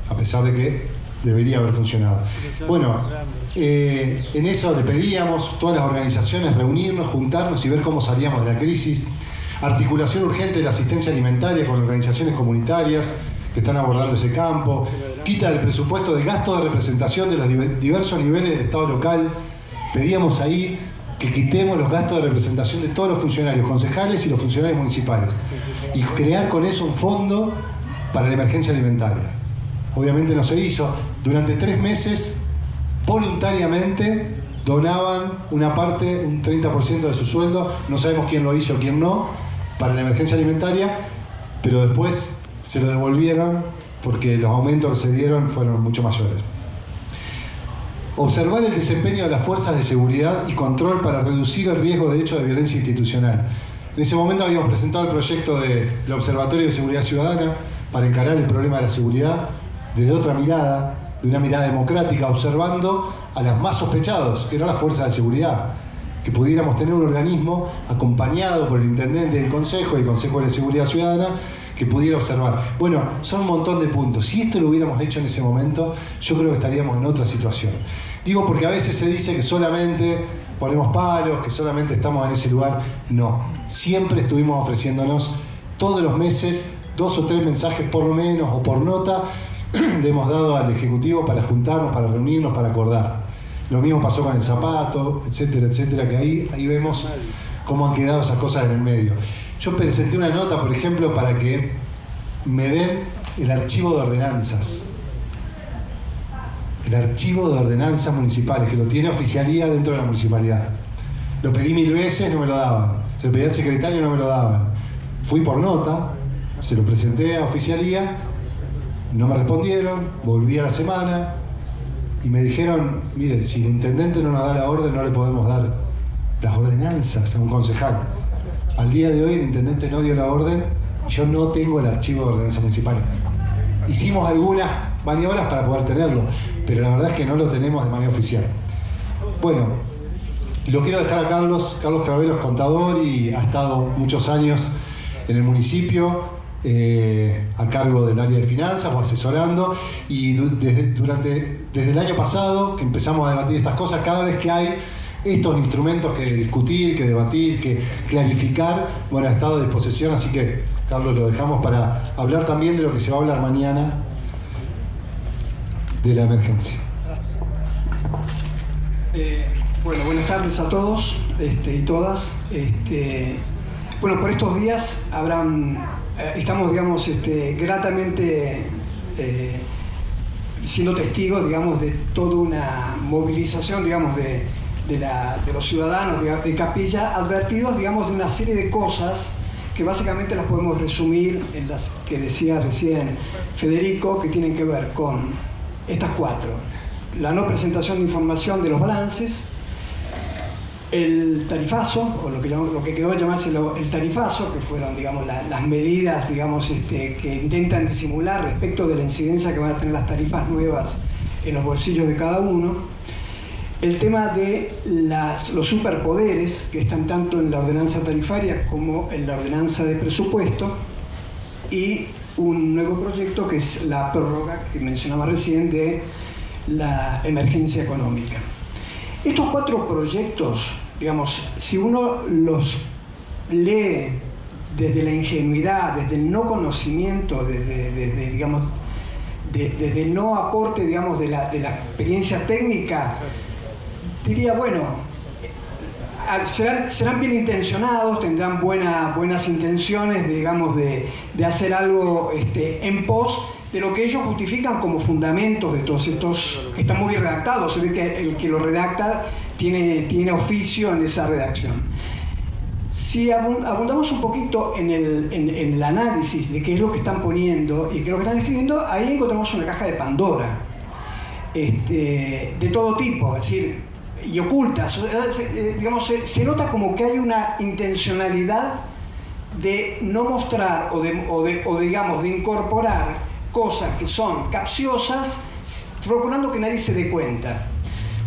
a pesar de que debería haber funcionado. Bueno, en eso le pedíamos, todas las organizaciones, reunirnos, juntarnos y ver cómo salíamos de la crisis. Articulación urgente de la asistencia alimentaria con organizaciones comunitarias que están abordando ese campo. Quita del presupuesto de gasto de representación de los diversos niveles del Estado local. Pedíamos ahí que quitemos los gastos de representación de todos los funcionarios, concejales y los funcionarios municipales. Y crear con eso un fondo para la emergencia alimentaria. Obviamente no se hizo. Durante 3 meses, voluntariamente, donaban una parte, un 30% de su sueldo, no sabemos quién lo hizo o quién no, para la emergencia alimentaria, pero después se lo devolvieron porque los aumentos que se dieron fueron mucho mayores. Observar el desempeño de las fuerzas de seguridad y control para reducir el riesgo de hechos de violencia institucional. En ese momento habíamos presentado el proyecto del Observatorio de Seguridad Ciudadana para encarar el problema de la seguridad desde otra mirada, de una mirada democrática, observando a las más sospechados, que eran las fuerzas de seguridad, que pudiéramos tener un organismo acompañado por el intendente del Consejo y el Consejo de Seguridad Ciudadana que pudiera observar. Bueno, son un montón de puntos. Si esto lo hubiéramos hecho en ese momento, yo creo que estaríamos en otra situación. Digo porque a veces se dice que solamente ponemos palos, que solamente estamos en ese lugar. No, siempre estuvimos ofreciéndonos todos los meses 2 o 3 mensajes por lo menos o por nota le hemos dado al Ejecutivo para juntarnos, para reunirnos, para acordar. Lo mismo pasó con el zapato, etcétera, etcétera, que ahí vemos cómo han quedado esas cosas en el medio. Yo presenté una nota, por ejemplo, para que me den el archivo de ordenanzas. El archivo de ordenanzas municipales, que lo tiene oficialía dentro de la municipalidad. Lo pedí 1000 veces, no me lo daban. Se lo pedí al secretario, no me lo daban. Fui por nota, se lo presenté a oficialía, no me respondieron, volví a la semana y me dijeron, mire, si el intendente no nos da la orden, no le podemos dar las ordenanzas a un concejal. Al día de hoy el intendente no dio la orden y yo no tengo el archivo de ordenanzas municipales. Hicimos algunas maniobras para poder tenerlo, pero la verdad es que no lo tenemos de manera oficial. Bueno, lo quiero dejar a Carlos Cravero es contador y ha estado muchos años en el municipio a cargo del área de finanzas o asesorando, y desde el año pasado que empezamos a debatir estas cosas, cada vez que hay estos instrumentos que discutir, que debatir, que clarificar, bueno, ha estado a disposición, así que Carlos lo dejamos para hablar también de lo que se va a hablar mañana de la emergencia. Bueno, buenas tardes a todos y todas. Bueno, por estos días estamos, digamos, gratamente siendo testigos, digamos, de toda una movilización, digamos, de los ciudadanos de Capilla, advertidos, digamos, de una serie de cosas que básicamente las podemos resumir en las que decía recién Federico, que tienen que ver con estas cuatro: la no presentación de información de los balances, el tarifazo, o lo que quedó a llamarse el tarifazo, que fueron, digamos, las medidas, digamos, que intentan disimular respecto de la incidencia que van a tener las tarifas nuevas en los bolsillos de cada uno. El tema de los superpoderes, que están tanto en la ordenanza tarifaria como en la ordenanza de presupuesto, y un nuevo proyecto que es la prórroga que mencionaba recién de la emergencia económica. Estos cuatro proyectos, digamos, si uno los lee desde la ingenuidad, desde el no conocimiento, desde el no aporte, digamos, de la experiencia técnica, diría, bueno, serán bien intencionados, tendrán buenas intenciones, digamos, de hacer algo en pos de lo que ellos justifican como fundamentos de todos estos, que están muy bien redactados. Se ve que el que lo redacta tiene oficio en esa redacción. Si abundamos un poquito en el análisis de qué es lo que están poniendo y qué es lo que están escribiendo, ahí encontramos una caja de Pandora, de todo tipo, es decir, y ocultas. Digamos, se nota como que hay una intencionalidad de no mostrar digamos, de incorporar cosas que son capciosas, procurando que nadie se dé cuenta.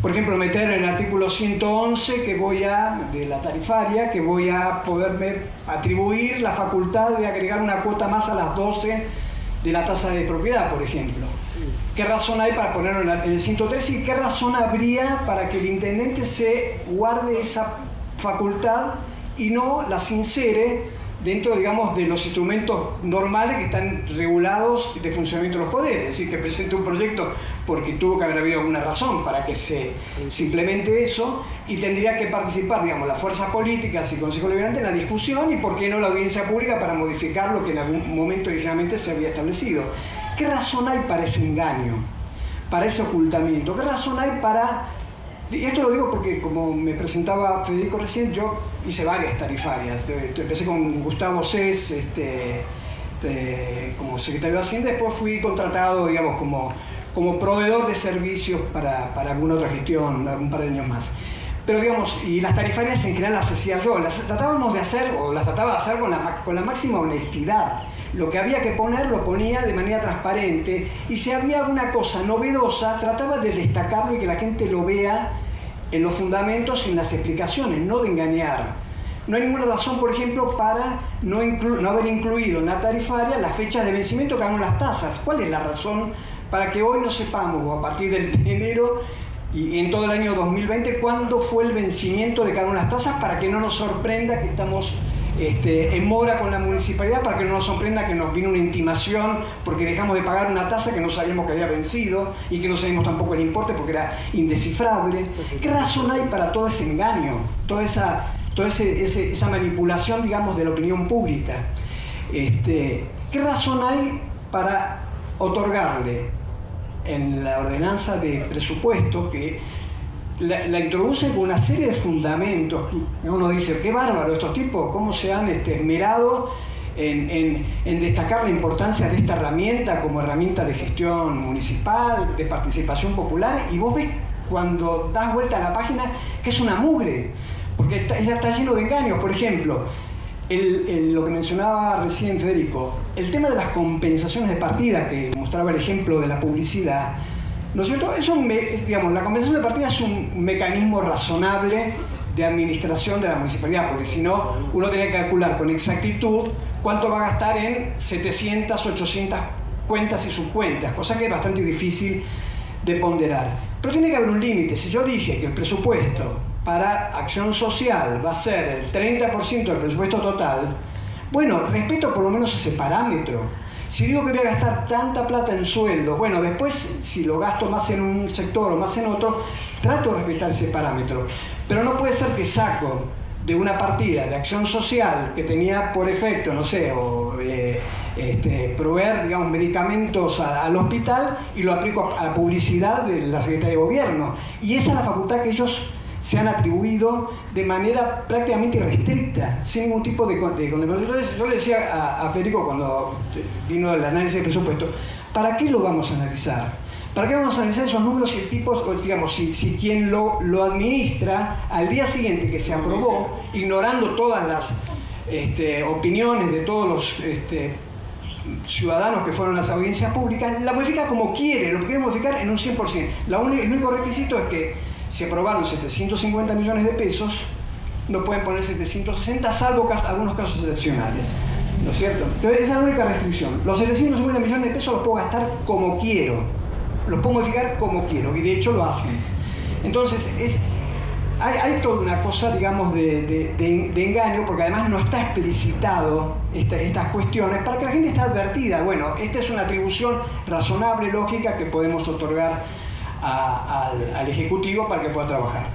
Por ejemplo, meter en el artículo 111 de la tarifaria, que voy a poderme atribuir la facultad de agregar una cuota más a las 12 de la tasa de propiedad, por ejemplo. ¿Qué razón hay para ponerlo en el 113 y qué razón habría para que el intendente se guarde esa facultad y no la sincere dentro, digamos, de los instrumentos normales que están regulados de funcionamiento de los poderes? Es decir, que presente un proyecto porque tuvo que haber habido alguna razón para que se implemente eso, y tendría que participar, digamos, las fuerzas políticas y el Consejo Deliberante en la discusión, y por qué no la audiencia pública para modificar lo que en algún momento originalmente se había establecido. ¿Qué razón hay para ese engaño, para ese ocultamiento? ¿Qué razón hay para...? Y esto lo digo porque, como me presentaba Federico recién, yo hice varias tarifarias. Empecé con Gustavo Cés como secretario de Hacienda, después fui contratado, digamos, como proveedor de servicios para alguna otra gestión, un par de años más. Pero, digamos, y las tarifarias en general las hacía yo, las tratábamos de hacer, o las trataba de hacer con la máxima honestidad. Lo que había que poner lo ponía de manera transparente, y si había alguna cosa novedosa trataba de destacarlo y que la gente lo vea en los fundamentos y en las explicaciones, no de engañar. No hay ninguna razón, por ejemplo, para no haber incluido en la tarifaria las fechas de vencimiento que hagan las tasas. ¿Cuál es la razón para que hoy no sepamos, o a partir del enero y en todo el año 2020, cuándo fue el vencimiento de cada una de las tasas, para que no nos sorprenda que estamos en mora con la municipalidad, para que no nos sorprenda que nos vino una intimación porque dejamos de pagar una tasa que no sabíamos que había vencido y que no sabíamos tampoco el importe porque era indescifrable? ¿Qué razón hay para todo ese engaño, toda esa manipulación, digamos, de la opinión pública? ¿Qué razón hay para otorgarle en la ordenanza de presupuesto, que la introduce con una serie de fundamentos? Uno dice, qué bárbaro estos tipos, cómo se han esmerado en destacar la importancia de esta herramienta como herramienta de gestión municipal, de participación popular, y vos ves cuando das vuelta a la página que es una mugre, porque ella está lleno de engaños. Por ejemplo, lo que mencionaba recién Federico, el tema de las compensaciones de partida, que mostraba el ejemplo de la publicidad, ¿no es cierto? Digamos, la compensación de partida es un mecanismo razonable de administración de la municipalidad, porque si no, uno tiene que calcular con exactitud cuánto va a gastar en 700, 800 cuentas y subcuentas, cosa que es bastante difícil de ponderar. Pero tiene que haber un límite. Si yo dije que el presupuesto para acción social va a ser el 30% del presupuesto total, bueno, respeto por lo menos ese parámetro. Si digo que voy a gastar tanta plata en sueldos, bueno, después si lo gasto más en un sector o más en otro, trato de respetar ese parámetro. Pero no puede ser que saco de una partida de acción social que tenía por efecto, no sé, proveer, digamos, medicamentos al hospital y lo aplico a la publicidad de la Secretaría de Gobierno. Y esa es la facultad que ellos se han atribuido de manera prácticamente irrestricta, sin ningún tipo de control. Yo le decía a Federico cuando vino el análisis de presupuesto, ¿para qué lo vamos a analizar? ¿Para qué vamos a analizar esos números si el tipo, digamos, si quien lo administra al día siguiente que se aprobó, ignorando todas las opiniones de todos los ciudadanos que fueron a las audiencias públicas, la modifica como quiere, lo quiere modificar en un 100%. El único requisito es que si aprobaron 750 millones de pesos, no pueden poner 760, salvo algunos casos excepcionales. ¿No es cierto? Entonces, esa es la única restricción. Los 750 millones de pesos los puedo gastar como quiero, los puedo modificar como quiero, y de hecho lo hacen. Entonces, hay toda una cosa, digamos, de engaño, porque además no está explicitado estas cuestiones, para que la gente esté advertida. Bueno, esta es una atribución razonable, lógica, que podemos otorgar al Ejecutivo para que pueda trabajar.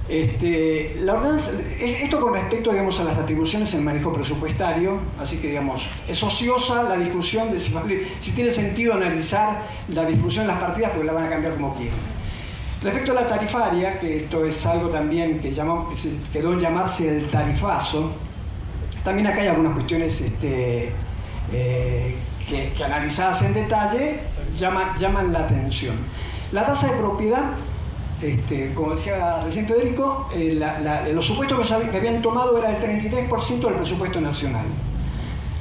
La ordenanza, esto con respecto, digamos, a las atribuciones en manejo presupuestario, así que, digamos, es ociosa la discusión de si tiene sentido analizar la distribución de las partidas, porque la van a cambiar como quieran. Respecto a la tarifaria, que esto es algo también que quedó en llamarse el tarifazo, también acá hay algunas cuestiones que analizadas en detalle llaman la atención. La tasa de propiedad, como decía recién Federico, los supuestos que habían tomado era el 33% del presupuesto nacional.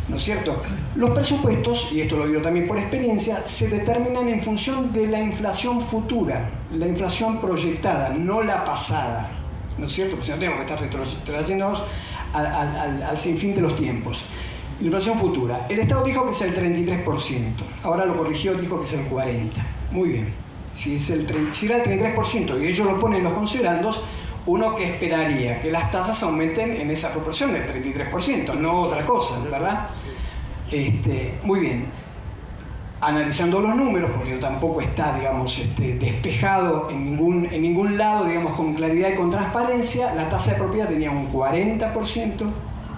¿No es cierto? Los presupuestos, y esto lo digo también por experiencia, se determinan en función de la inflación futura, la inflación proyectada, no la pasada. ¿No es cierto? Porque si no tenemos que estar retrocediéndonos al sinfín de los tiempos. La inflación futura. El Estado dijo que es el 33%, ahora lo corrigió, dijo que es el 40%. Muy bien. Si era el 33% y ellos lo ponen en los considerandos, uno que esperaría que las tasas aumenten en esa proporción del 33%, no otra cosa, ¿verdad? Muy bien. Analizando los números, porque tampoco está, digamos, despejado en ningún lado, digamos, con claridad y con transparencia, la tasa de propiedad tenía un 40%,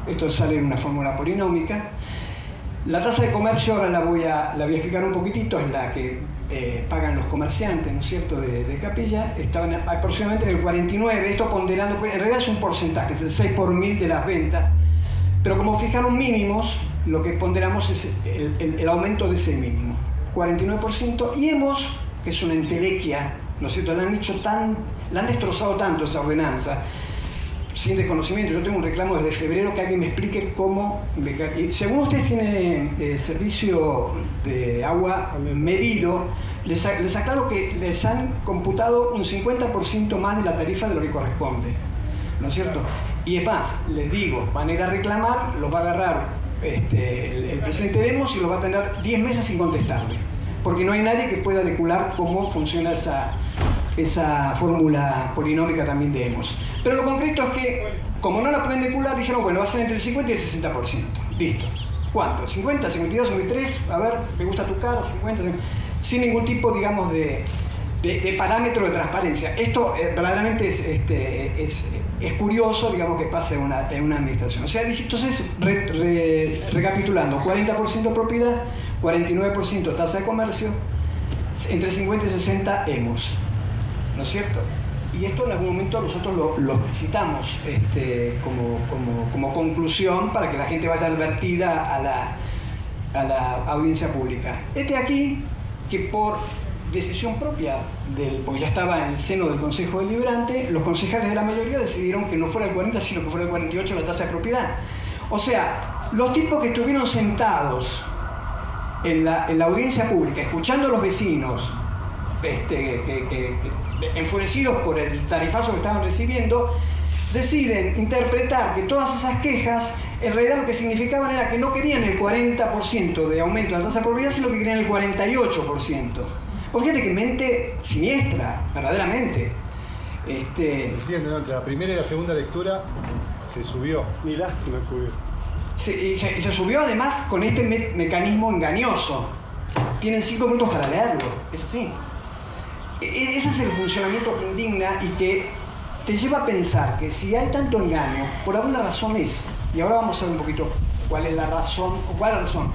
esto sale en una fórmula polinómica. La tasa de comercio, ahora la voy a explicar un poquitito, es la que pagan los comerciantes, ¿no es cierto?, de Capilla, estaban aproximadamente en el 49%, esto ponderando, en realidad es un porcentaje, es el 6 por 1000 de las ventas, pero como fijaron mínimos, lo que ponderamos es el aumento de ese mínimo, 49%, y hemos, que es una entelequia, ¿no es cierto?, la han destrozado tanto esa ordenanza, sin desconocimiento. Yo tengo un reclamo desde febrero que alguien me explique cómo. Según ustedes tienen servicio de agua medido, les aclaro que les han computado un 50% más de la tarifa de lo que corresponde, ¿no es cierto? Y es más, les digo, van a ir a reclamar, los va a agarrar el presidente Demos y los va a tener 10 meses sin contestarle, porque no hay nadie que pueda decular cómo funciona esa fórmula polinómica también de Demos. Pero lo concreto es que, como no la pueden decular, dijeron, bueno, va a ser entre el 50 y el 60%. Listo. ¿Cuánto? ¿50, 52, 53? A ver, me gusta tu cara, 50, sin ningún tipo, digamos, de parámetro de transparencia. Esto verdaderamente es curioso, digamos, que pase en una administración. O sea, entonces, recapitulando, 40% propiedad, 49% tasa de comercio, entre 50 y 60 hemos. ¿No es cierto? Y esto en algún momento nosotros lo citamos como conclusión para que la gente vaya advertida a la audiencia pública. Aquí que por decisión propia, porque ya estaba en el seno del Consejo Deliberante, los concejales de la mayoría decidieron que no fuera el 40, sino que fuera el 48 la tasa de propiedad. O sea, los tipos que estuvieron sentados en la audiencia pública, escuchando a los vecinos, enfurecidos por el tarifazo que estaban recibiendo, deciden interpretar que todas esas quejas en realidad lo que significaban era que no querían el 40% de aumento de la tasa de propiedad, sino que querían el 48%. Pues fíjate que mente siniestra, verdaderamente. Entiendo, ¿no? Entre la primera y la segunda lectura se subió. Ni lástima que hubiera. Se subió además con este mecanismo engañoso. Tienen 5 minutos para leerlo, es así. Ese es el funcionamiento que indigna y que te lleva a pensar que si hay tanto engaño, por alguna razón es, y ahora vamos a ver un poquito cuál es la razón, o cuál es la razón.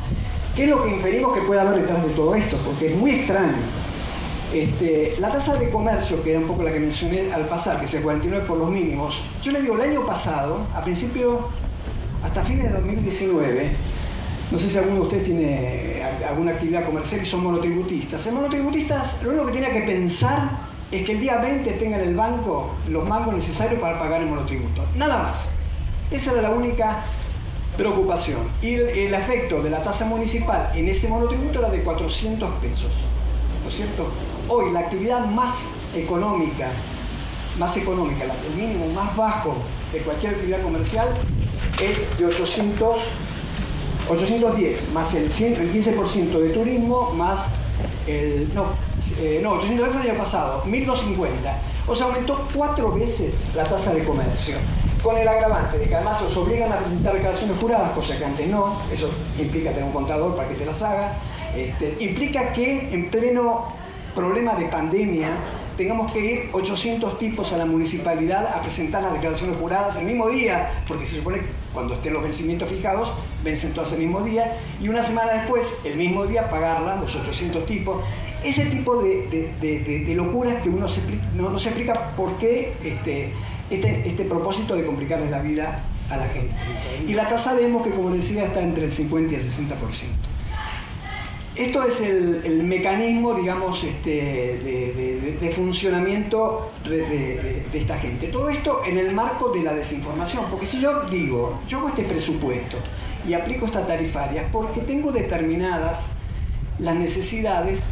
¿Qué es lo que inferimos que puede haber detrás de todo esto? Porque es muy extraño. La tasa de comercio, que era un poco la que mencioné al pasar, que es el 49 por los mínimos, yo le digo, el año pasado, a principio, hasta fines de 2019, no sé si alguno de ustedes tiene alguna actividad comercial y son monotributistas. En monotributistas, lo único que tiene que pensar es que el día 20 tenga en el banco los mangos necesarios para pagar el monotributo. Nada más. Esa era la única preocupación. Y el efecto de la tasa municipal en ese monotributo era de 400 pesos. ¿No es cierto? Hoy la actividad más económica, el mínimo más bajo de cualquier actividad comercial es de 810, más el 15% de turismo, más el... 810 fue el año pasado, 1250. O sea, aumentó 4 veces la tasa de comercio. Con el agravante de que además los obligan a presentar declaraciones juradas, cosa que antes no, eso implica tener un contador para que te las haga, implica que en pleno problema de pandemia tengamos que ir 800 tipos a la municipalidad a presentar las declaraciones juradas el mismo día, porque se supone que cuando estén los vencimientos fijados, vencen todas el mismo día, y una semana después, el mismo día, pagarlas, los 800 tipos. Ese tipo de locuras que uno no se explica por qué este propósito de complicarle la vida a la gente. Y la tasa de EMO, que como decía, está entre el 50 y el 60%. Esto es el mecanismo, digamos, de funcionamiento de esta gente. Todo esto en el marco de la desinformación, porque si yo digo, yo hago este presupuesto y aplico esta tarifaria porque tengo determinadas las necesidades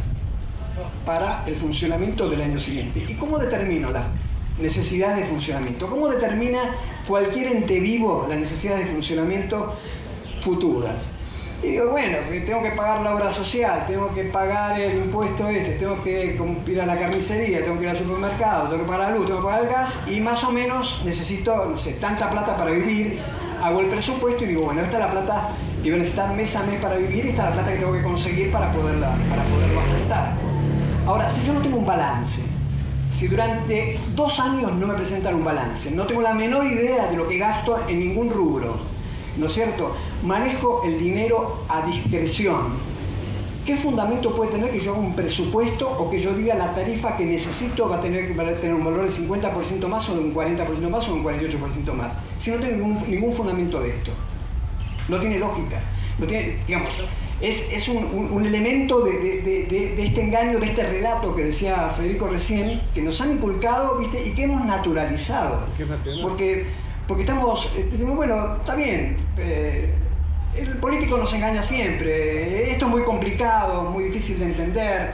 para el funcionamiento del año siguiente. ¿Y cómo determino las necesidades de funcionamiento? ¿Cómo determina cualquier ente vivo las necesidades de funcionamiento futuras? Y digo, bueno, tengo que pagar la obra social, tengo que pagar el impuesto tengo que ir a la carnicería, tengo que ir al supermercado, tengo que pagar la luz, tengo que pagar el gas, y más o menos necesito, no sé, tanta plata para vivir. Hago el presupuesto y digo, bueno, esta es la plata que voy a necesitar mes a mes para vivir, y esta es la plata que tengo que conseguir para poderlo afrontar. Ahora, si yo no tengo un balance, si durante 2 años no me presentan un balance, no tengo la menor idea de lo que gasto en ningún rubro, ¿no es cierto? Manejo el dinero a discreción. ¿Qué fundamento puede tener que yo haga un presupuesto o que yo diga la tarifa que necesito va a tener un valor del 50% más o de un 40% más o de un 48% más? Si no tengo ningún fundamento de esto. No tiene lógica. No tiene, digamos, es un elemento de este engaño, de este relato que decía Federico recién, que nos han inculcado, ¿viste? Y que hemos naturalizado. Porque estamos, bueno, está bien, el político nos engaña siempre, esto es muy complicado, muy difícil de entender.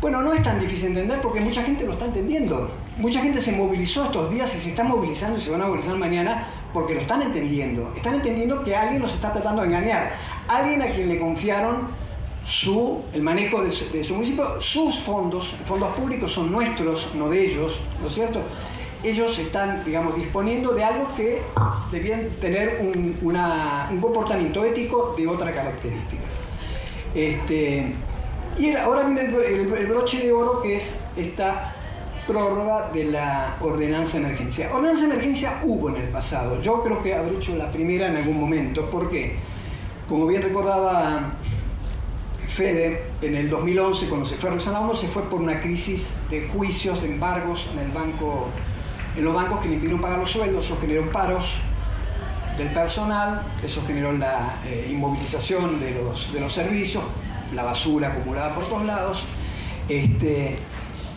Bueno, no es tan difícil de entender porque mucha gente lo está entendiendo. Mucha gente se movilizó estos días y se está movilizando y se van a movilizar mañana porque lo están entendiendo. Están entendiendo que alguien los está tratando de engañar. Alguien a quien le confiaron el manejo de su municipio, sus fondos públicos son nuestros, no de ellos, ¿no es cierto? Ellos están, digamos, disponiendo de algo que debían tener un comportamiento ético de otra característica. Y ahora viene el broche de oro, que es esta prórroga de la ordenanza de emergencia. Ordenanza de emergencia hubo en el pasado. Yo creo que habré hecho la primera en algún momento. ¿Por qué? Como bien recordaba Fede, en el 2011, cuando se fue a Rosanaumo, se fue por una crisis de juicios, de embargos en los bancos que le impidieron pagar los sueldos. Eso generó paros del personal, eso generó la inmovilización de los servicios, la basura acumulada por todos lados,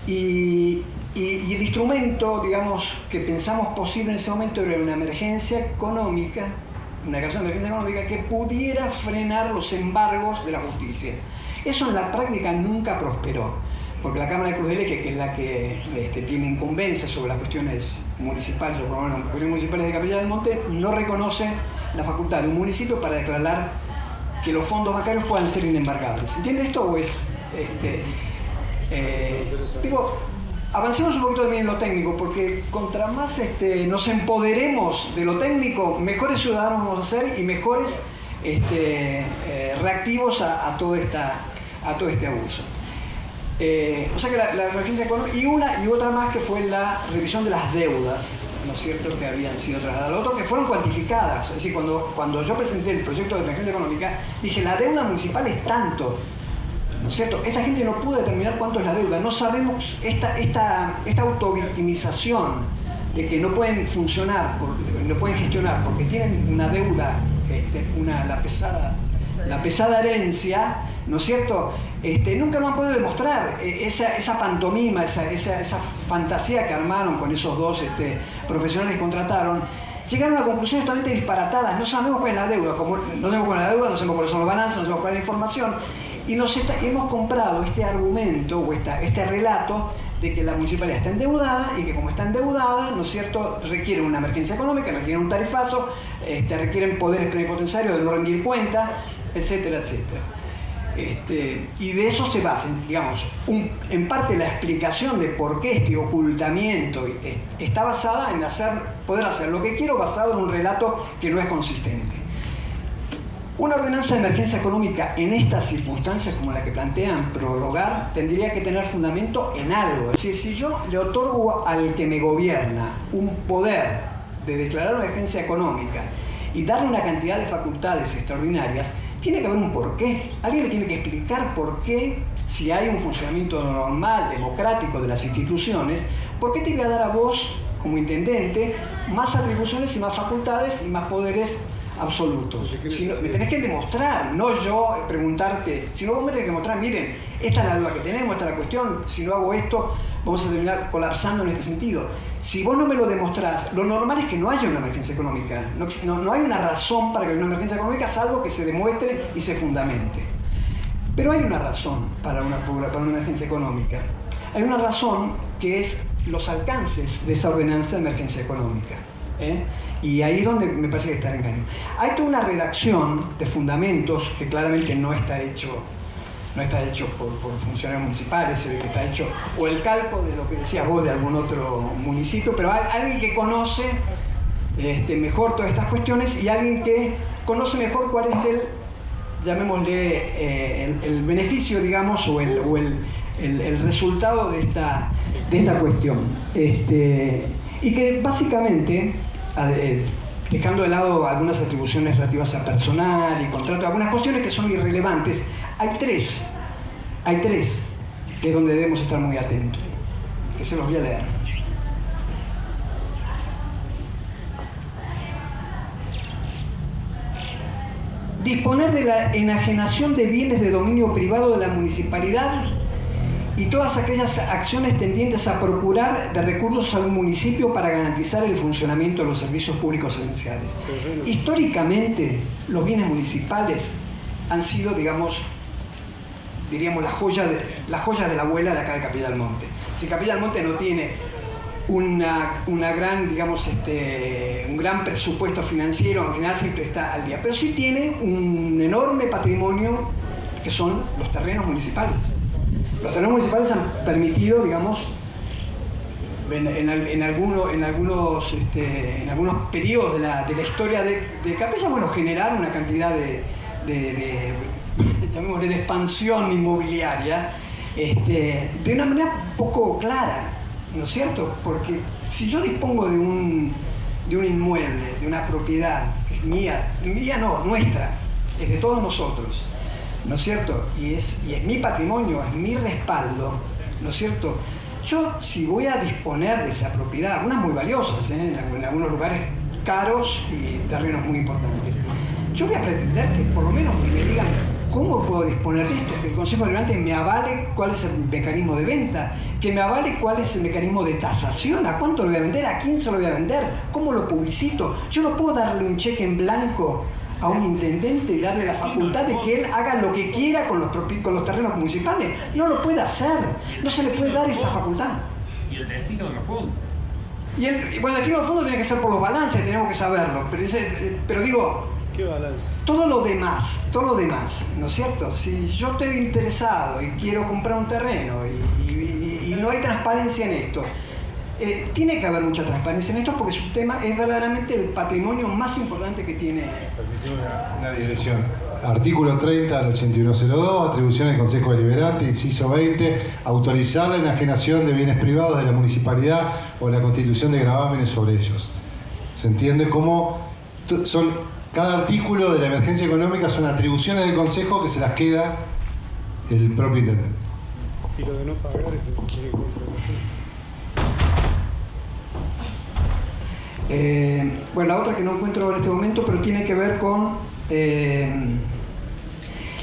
y el instrumento, digamos, que pensamos posible en ese momento era una emergencia económica, una declaración de emergencia económica que pudiera frenar los embargos de la justicia. Eso en la práctica nunca prosperó, porque la Cámara de Cruz del Eje, que es la que tiene incumbencia sobre las cuestiones municipales, sobre las cuestiones municipales de Capilla del Monte, no reconoce la facultad de un municipio para declarar que los fondos bancarios puedan ser inembargables. ¿Entiende esto o es? Avancemos un poquito también en lo técnico, porque contra más nos empoderemos de lo técnico, mejores ciudadanos vamos a ser y mejores reactivos a todo este abuso. O sea que la emergencia económica, y otra más que fue la revisión de las deudas. ¿no es cierto?, que habían sido trasladadas al otro, que fueron cuantificadas. Es decir, cuando yo presenté el proyecto de emergencia económica, dije, la deuda municipal es tanto, ¿no es cierto? Esta gente no pudo determinar cuánto es la deuda. No sabemos esta autovictimización de que no pueden funcionar, no pueden gestionar porque tienen una deuda, la pesada herencia, ¿no es cierto? Nunca lo han podido demostrar. Esa pantomima, esa fantasía que armaron con esos dos profesionales que contrataron, llegaron a conclusiones totalmente disparatadas. No sabemos cuál es la deuda, no sabemos cuál es la deuda, no sabemos cuáles son los balances, no sabemos cuál es la información. Y hemos comprado este argumento o este relato de que la municipalidad está endeudada y que como está endeudada, ¿no es cierto?, requiere una emergencia económica, requiere un tarifazo, requieren poderes plenipotenciarios de no rendir cuenta, etcétera, etcétera. Y de eso se basa, digamos, en parte la explicación de por qué este ocultamiento está basada en poder hacer lo que quiero basado en un relato que no es consistente. Una ordenanza de emergencia económica en estas circunstancias como la que plantean prorrogar tendría que tener fundamento en algo. Es decir, si yo le otorgo al que me gobierna un poder de declarar una emergencia económica y darle una cantidad de facultades extraordinarias, tiene que haber un porqué. Alguien le tiene que explicar por qué, si hay un funcionamiento normal, democrático de las instituciones, por qué te voy a dar a vos, como intendente, más atribuciones y más facultades y más poderes absolutos. Me tenés que demostrar, no yo preguntarte, sino vos me tenés que demostrar, miren, esta es la duda que tenemos, esta es la cuestión, si no hago esto, vamos a terminar colapsando en este sentido. Si vos no me lo demostrás, lo normal es que no haya una emergencia económica. No hay una razón para que haya una emergencia económica, salvo que se demuestre y se fundamente. Pero hay una razón para una emergencia económica. Hay una razón que es los alcances de esa ordenanza de emergencia económica. Y ahí es donde me parece que está el engaño. Hay toda una redacción de fundamentos que claramente no está hecho por funcionarios municipales, se ve que está hecho, o el calco de lo que decías vos de algún otro municipio, pero hay alguien que conoce mejor todas estas cuestiones y alguien que conoce mejor cuál es llamémosle, el beneficio, digamos, o el resultado de esta cuestión. Y que básicamente, dejando de lado algunas atribuciones relativas a personal y contrato, algunas cuestiones que son irrelevantes, hay tres, que es donde debemos estar muy atentos, que se los voy a leer. Disponer de la enajenación de bienes de dominio privado de la municipalidad y todas aquellas acciones tendientes a procurar de recursos al municipio para garantizar el funcionamiento de los servicios públicos esenciales. Históricamente, los bienes municipales han sido, diríamos, las joyas de la abuela de acá de Capilla del Monte. Si Capilla del Monte no tiene una gran, digamos, un gran presupuesto financiero, en general siempre está al día, pero sí tiene un enorme patrimonio que son los terrenos municipales. Los terrenos municipales han permitido, digamos, en algunos periodos de la historia de Capilla, bueno, generar una cantidad de expansión inmobiliaria de una manera poco clara, ¿no es cierto? Porque si yo dispongo de un inmueble, de una propiedad que es mía no, nuestra, es de todos nosotros, ¿no es cierto? Y es mi patrimonio, es mi respaldo, ¿no es cierto? Yo, si voy a disponer de esa propiedad, algunas muy valiosas, en algunos lugares caros y terrenos muy importantes, yo voy a pretender que por lo menos me digan cómo puedo disponer de esto, que el Consejo Deliberante me avale cuál es el mecanismo de venta, que me avale cuál es el mecanismo de tasación, a cuánto lo voy a vender, a quién se lo voy a vender, cómo lo publicito. Yo no puedo darle un cheque en blanco a un intendente y darle la facultad de que él haga lo que quiera con los terrenos municipales. No lo puede hacer, no se le puede dar esa facultad. ¿Y el destino de los fondos? El destino de los fondos tiene que ser por los balances, tenemos que saberlo, pero digo, ¿qué balance? todo lo demás, ¿no es cierto? Si yo estoy interesado y quiero comprar un terreno y no hay transparencia en esto, tiene que haber mucha transparencia en esto porque su tema es verdaderamente el patrimonio más importante que tiene. Permíteme una digresión. Artículo 30 al 8102, atribución del Consejo Deliberante, inciso 20, autorizar la enajenación de bienes privados de la municipalidad o la constitución de gravámenes sobre ellos. ¿Se entiende cómo cada artículo de la emergencia económica son atribuciones del Consejo que se las queda el propio intendente? Y lo de no pagar es lo que tiene bueno, la otra que no encuentro en este momento, pero tiene que ver con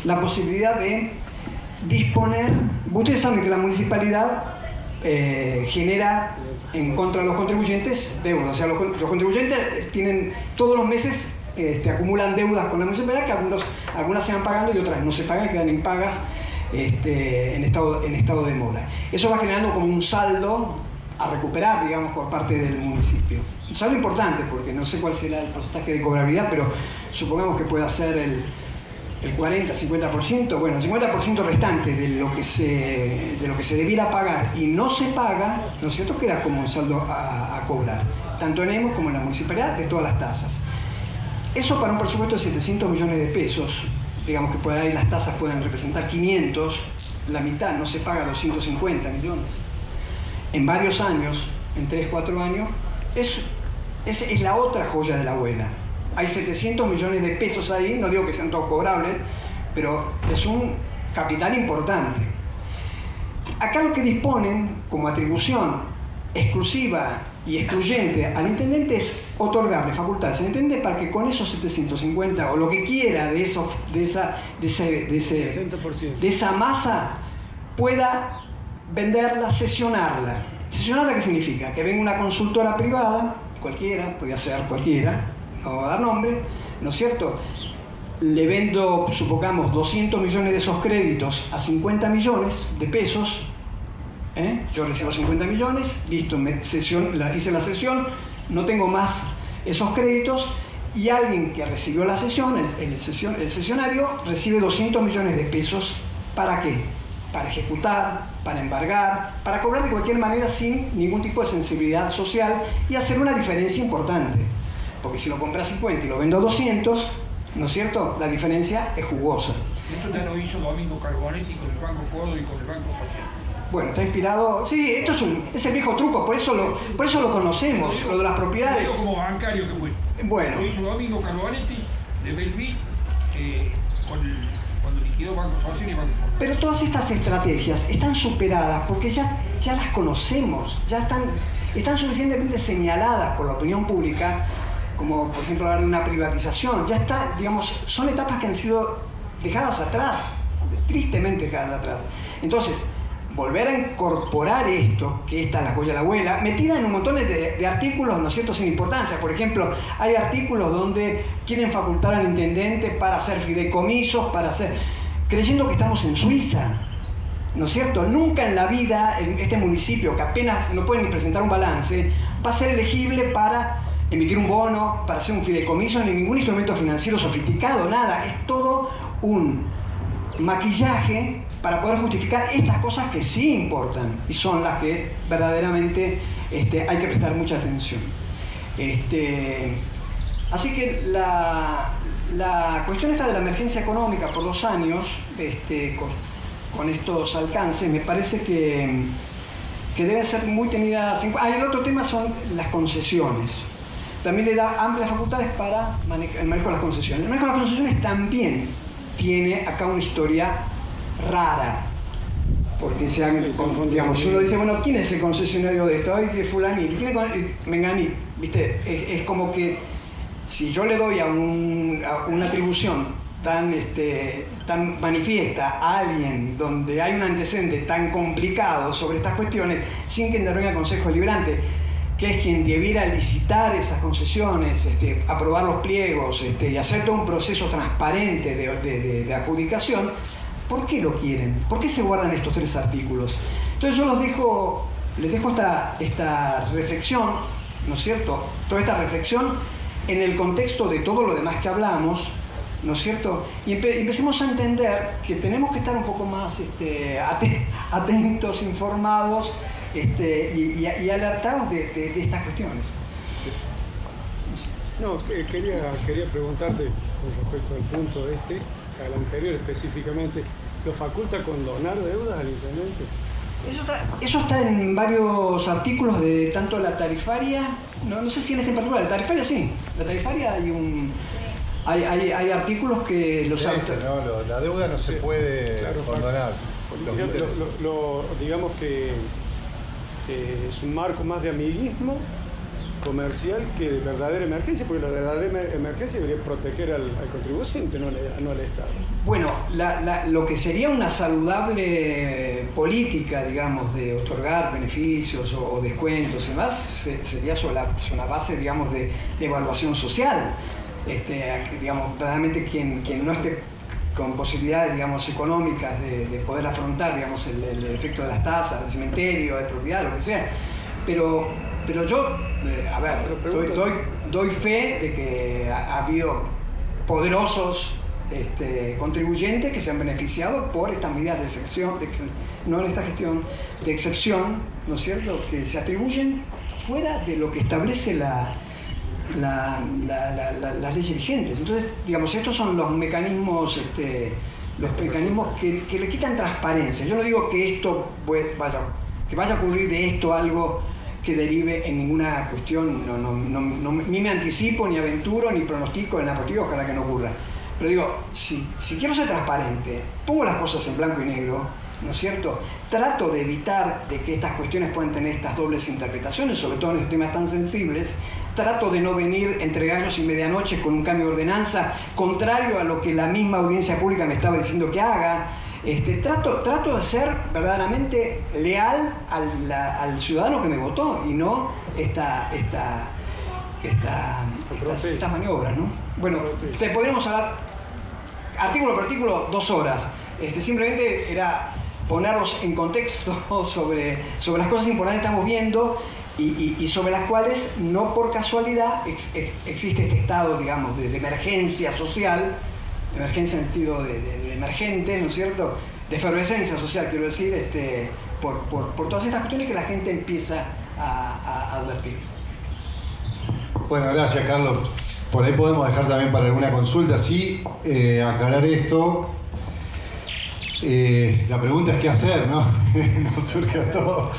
la posibilidad de disponer. Ustedes saben que la municipalidad genera en contra de los contribuyentes deuda. O sea, los contribuyentes tienen todos los meses acumulan deudas con la municipalidad, que algunas se van pagando y otras no se pagan, quedan impagas en estado de mora. Eso va generando como un saldo a recuperar, digamos, por parte del municipio. Un saldo importante, porque no sé cuál será el porcentaje de cobrabilidad, pero supongamos que pueda ser el 40, 50%, bueno, el 50% restante de lo que se debiera pagar y no se paga, ¿no es cierto?, queda como un saldo a cobrar, tanto en EMOS como en la municipalidad, de todas las tasas. Eso para un presupuesto de 700 millones de pesos, digamos que por ahí las tasas pueden representar 500, la mitad no se paga 250 millones. En varios años, en 3, 4 años, esa es la otra joya de la abuela. Hay 700 millones de pesos ahí, no digo que sean todos cobrables, pero es un capital importante. Acá lo que disponen como atribución exclusiva y excluyente al intendente es otorgarle facultades al intendente para que con esos 750 o lo que quiera de esa masa pueda venderla, sesionarla. ¿Sesionarla qué significa? Que venga una consultora privada, cualquiera, podría ser cualquiera, no va a dar nombre, ¿no es cierto? Le vendo, supongamos, 200 millones de esos créditos a 50 millones de pesos, yo recibo 50 millones, listo, hice la sesión, no tengo más esos créditos, y alguien que recibió la sesión, el sesionario, recibe 200 millones de pesos. ¿Para qué? Para ejecutar, para embargar, para cobrar de cualquier manera sin ningún tipo de sensibilidad social y hacer una diferencia importante. Porque si lo compro a 50 y lo vendo a 200, ¿no es cierto?, la diferencia es jugosa. Esto ya lo hizo Domingo Carbonetti con el Banco Córdoba y con el Banco Social. Bueno, está inspirado. Sí, esto es el viejo truco, por eso lo conocemos, lo de las propiedades. Lo digo como bancario que fue. Bueno. Lo hizo Domingo Carbonetti de Belví cuando liquidó Banco Social y Banco Córdoba. Pero todas estas estrategias están superadas porque ya las conocemos, ya están suficientemente señaladas por la opinión pública, como por ejemplo hablar de una privatización. Ya está, digamos, son etapas que han sido dejadas atrás, tristemente dejadas atrás. Entonces, volver a incorporar esto, que esta es la joya de la abuela, metida en un montón de artículos, ¿no es cierto?, sin importancia. Por ejemplo, hay artículos donde quieren facultar al intendente para hacer fideicomisos, creyendo que estamos en Suiza, ¿no es cierto? Nunca en la vida este municipio, que apenas no puede ni presentar un balance, va a ser elegible para emitir un bono, para hacer un fideicomiso, ni ningún instrumento financiero sofisticado, nada. Es todo un maquillaje para poder justificar estas cosas que sí importan y son las que verdaderamente hay que prestar mucha atención. Así que la cuestión esta de la emergencia económica por 2 años, con estos alcances, me parece que debe ser muy tenida. El otro tema son las concesiones. También le da amplias facultades para el manejo de las concesiones. El manejo de las concesiones también tiene acá una historia rara, porque digamos, uno dice, bueno, ¿quién es el concesionario de esto? Ay, de fulanito, ¿quién es menganito? ¿Viste? Es como que si yo le doy a una atribución tan manifiesta a alguien donde hay un antecedente tan complicado sobre estas cuestiones, sin que intervenga el Consejo Deliberante, que es quien debiera licitar esas concesiones, aprobar los pliegos y hacer todo un proceso transparente de adjudicación, ¿por qué lo quieren? ¿Por qué se guardan estos 3 artículos? Entonces yo les dejo esta reflexión, ¿no es cierto?, toda esta reflexión en el contexto de todo lo demás que hablamos, ¿no es cierto? Y empecemos a entender que tenemos que estar un poco más atentos, informados, y alertados de estas cuestiones. No, quería preguntarte con respecto al punto al anterior específicamente, ¿lo faculta condonar deudas al intendente? Eso está en varios artículos de tanto la tarifaria, no sé si en este en particular, la tarifaria sí, la tarifaria hay artículos que los hacen. La deuda no se puede condonar. Digamos que es un marco más de amiguismo comercial que de verdadera emergencia, porque la verdadera emergencia debería proteger al contribuyente, no al Estado. Bueno, lo que sería una saludable política, digamos, de otorgar beneficios o descuentos y demás, sería sobre la base, digamos, de evaluación social. Digamos, verdaderamente quien no esté con posibilidades, digamos, económicas de poder afrontar, digamos, el efecto de las tasas, del cementerio, de propiedad, lo que sea. Pero yo, a ver, doy fe de que ha habido poderosos contribuyentes que se han beneficiado por estas medidas de excepción, no en esta gestión, de excepción, ¿no es cierto?, que se atribuyen fuera de lo que establece las leyes vigentes. Entonces, digamos, estos son los mecanismos que le quitan transparencia. Yo no digo que esto vaya a ocurrir de esto algo que derive en ninguna cuestión, ni me anticipo, ni aventuro, ni pronostico, ojalá que no ocurra. Pero digo, si quiero ser transparente, pongo las cosas en blanco y negro, ¿no es cierto? Trato de evitar de que estas cuestiones puedan tener estas dobles interpretaciones, sobre todo en estos temas tan sensibles. Trato de no venir entre gallos y medianoche con un cambio de ordenanza, contrario a lo que la misma audiencia pública me estaba diciendo que haga. Trato de ser verdaderamente leal al ciudadano que me votó y no estas maniobras, ¿no? Bueno, podríamos hablar artículo por artículo 2 horas. Simplemente era ponerlos en contexto sobre las cosas importantes que estamos viendo y sobre las cuales no por casualidad existe este estado, digamos, de emergencia social, emergencia en sentido de emergente, ¿no es cierto?, de efervescencia social, quiero decir, por todas estas cuestiones que la gente empieza a advertir. Bueno, gracias, Carlos. Por ahí podemos dejar también para alguna consulta, sí, aclarar esto. La pregunta es qué hacer, ¿no? Nos surge a todo.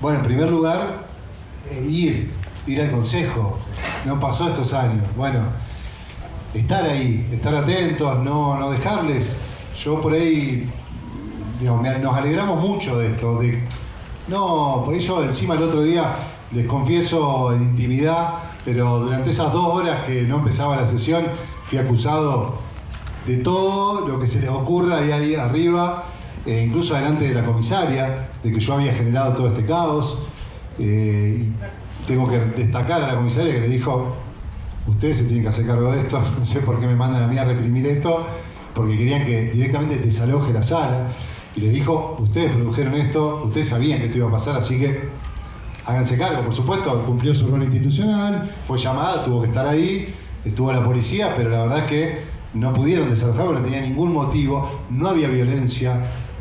Bueno, en primer lugar, ir al consejo. No pasó estos años. Bueno, estar ahí, estar atentos, no dejarles. Yo por ahí, digamos, nos alegramos mucho de esto. Porque yo encima el otro día, les confieso en intimidad, pero durante esas 2 horas que no empezaba la sesión, fui acusado de todo lo que se les ocurra ahí arriba, incluso delante de la comisaria, de que yo había generado todo este caos. Y tengo que destacar a la comisaria que le dijo: ustedes se tienen que hacer cargo de esto, no sé por qué me mandan a mí a reprimir esto, porque querían que directamente desaloje la sala. Y les dijo: ustedes produjeron esto, ustedes sabían que esto iba a pasar, así que háganse cargo. Por supuesto, cumplió su rol institucional, fue llamada, tuvo que estar ahí, estuvo la policía, pero la verdad es que no pudieron desalojar porque no tenía ningún motivo, no había violencia.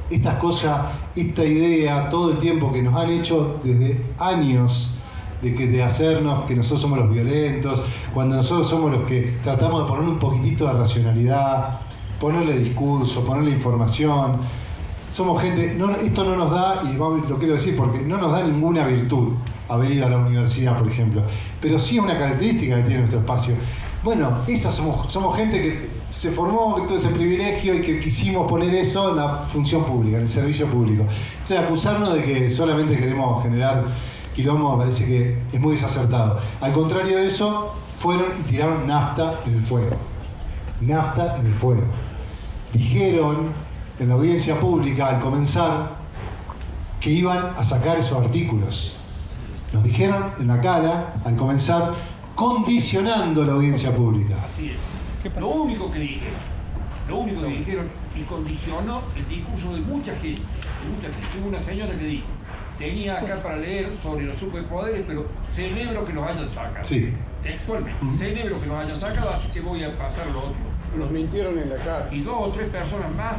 Estas cosas, esta idea, todo el tiempo que nos han hecho desde años, de hacernos que nosotros somos los violentos, cuando nosotros somos los que tratamos de poner un poquitito de racionalidad, ponerle discurso, ponerle información. Somos gente, esto no nos da, y lo quiero decir porque no nos da ninguna virtud haber ido a la universidad, por ejemplo, pero sí es una característica que tiene nuestro espacio. Bueno, esas somos gente que se formó todo ese privilegio y que quisimos poner eso en la función pública, en el servicio público. Entonces, acusarnos de que solamente queremos generar quilombo me parece que es muy desacertado. Al contrario de eso, fueron y tiraron nafta en el fuego. Nafta en el fuego. Dijeron en la audiencia pública al comenzar que iban a sacar esos artículos. Nos dijeron en la cara al comenzar, condicionando la audiencia pública. Así es. Lo único que dijeron y condicionó el discurso de mucha gente. Hubo una señora que dijo: tenía acá para leer sobre los superpoderes, pero celebro que nos hayan sacado. Sí. Textualmente. Celebro que nos hayan sacado, así que voy a pasar lo otro. Nos mintieron en la cara. Y 2 o 3 personas más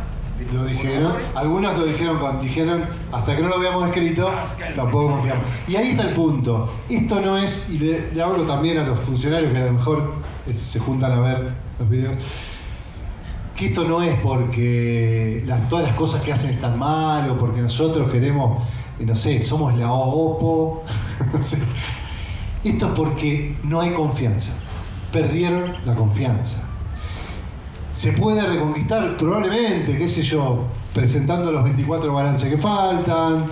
Lo dijeron, algunos lo dijeron hasta que no lo veamos escrito, tampoco confiamos. Y ahí está el punto. Esto no es, y le hablo también a los funcionarios que a lo mejor se juntan a ver los videos, que esto no es porque todas las cosas que hacen están mal o porque nosotros queremos, no sé, somos la OPO. No sé. Esto es porque no hay confianza. Perdieron la confianza. Se puede reconquistar probablemente, qué sé yo, presentando los 24 balances que faltan,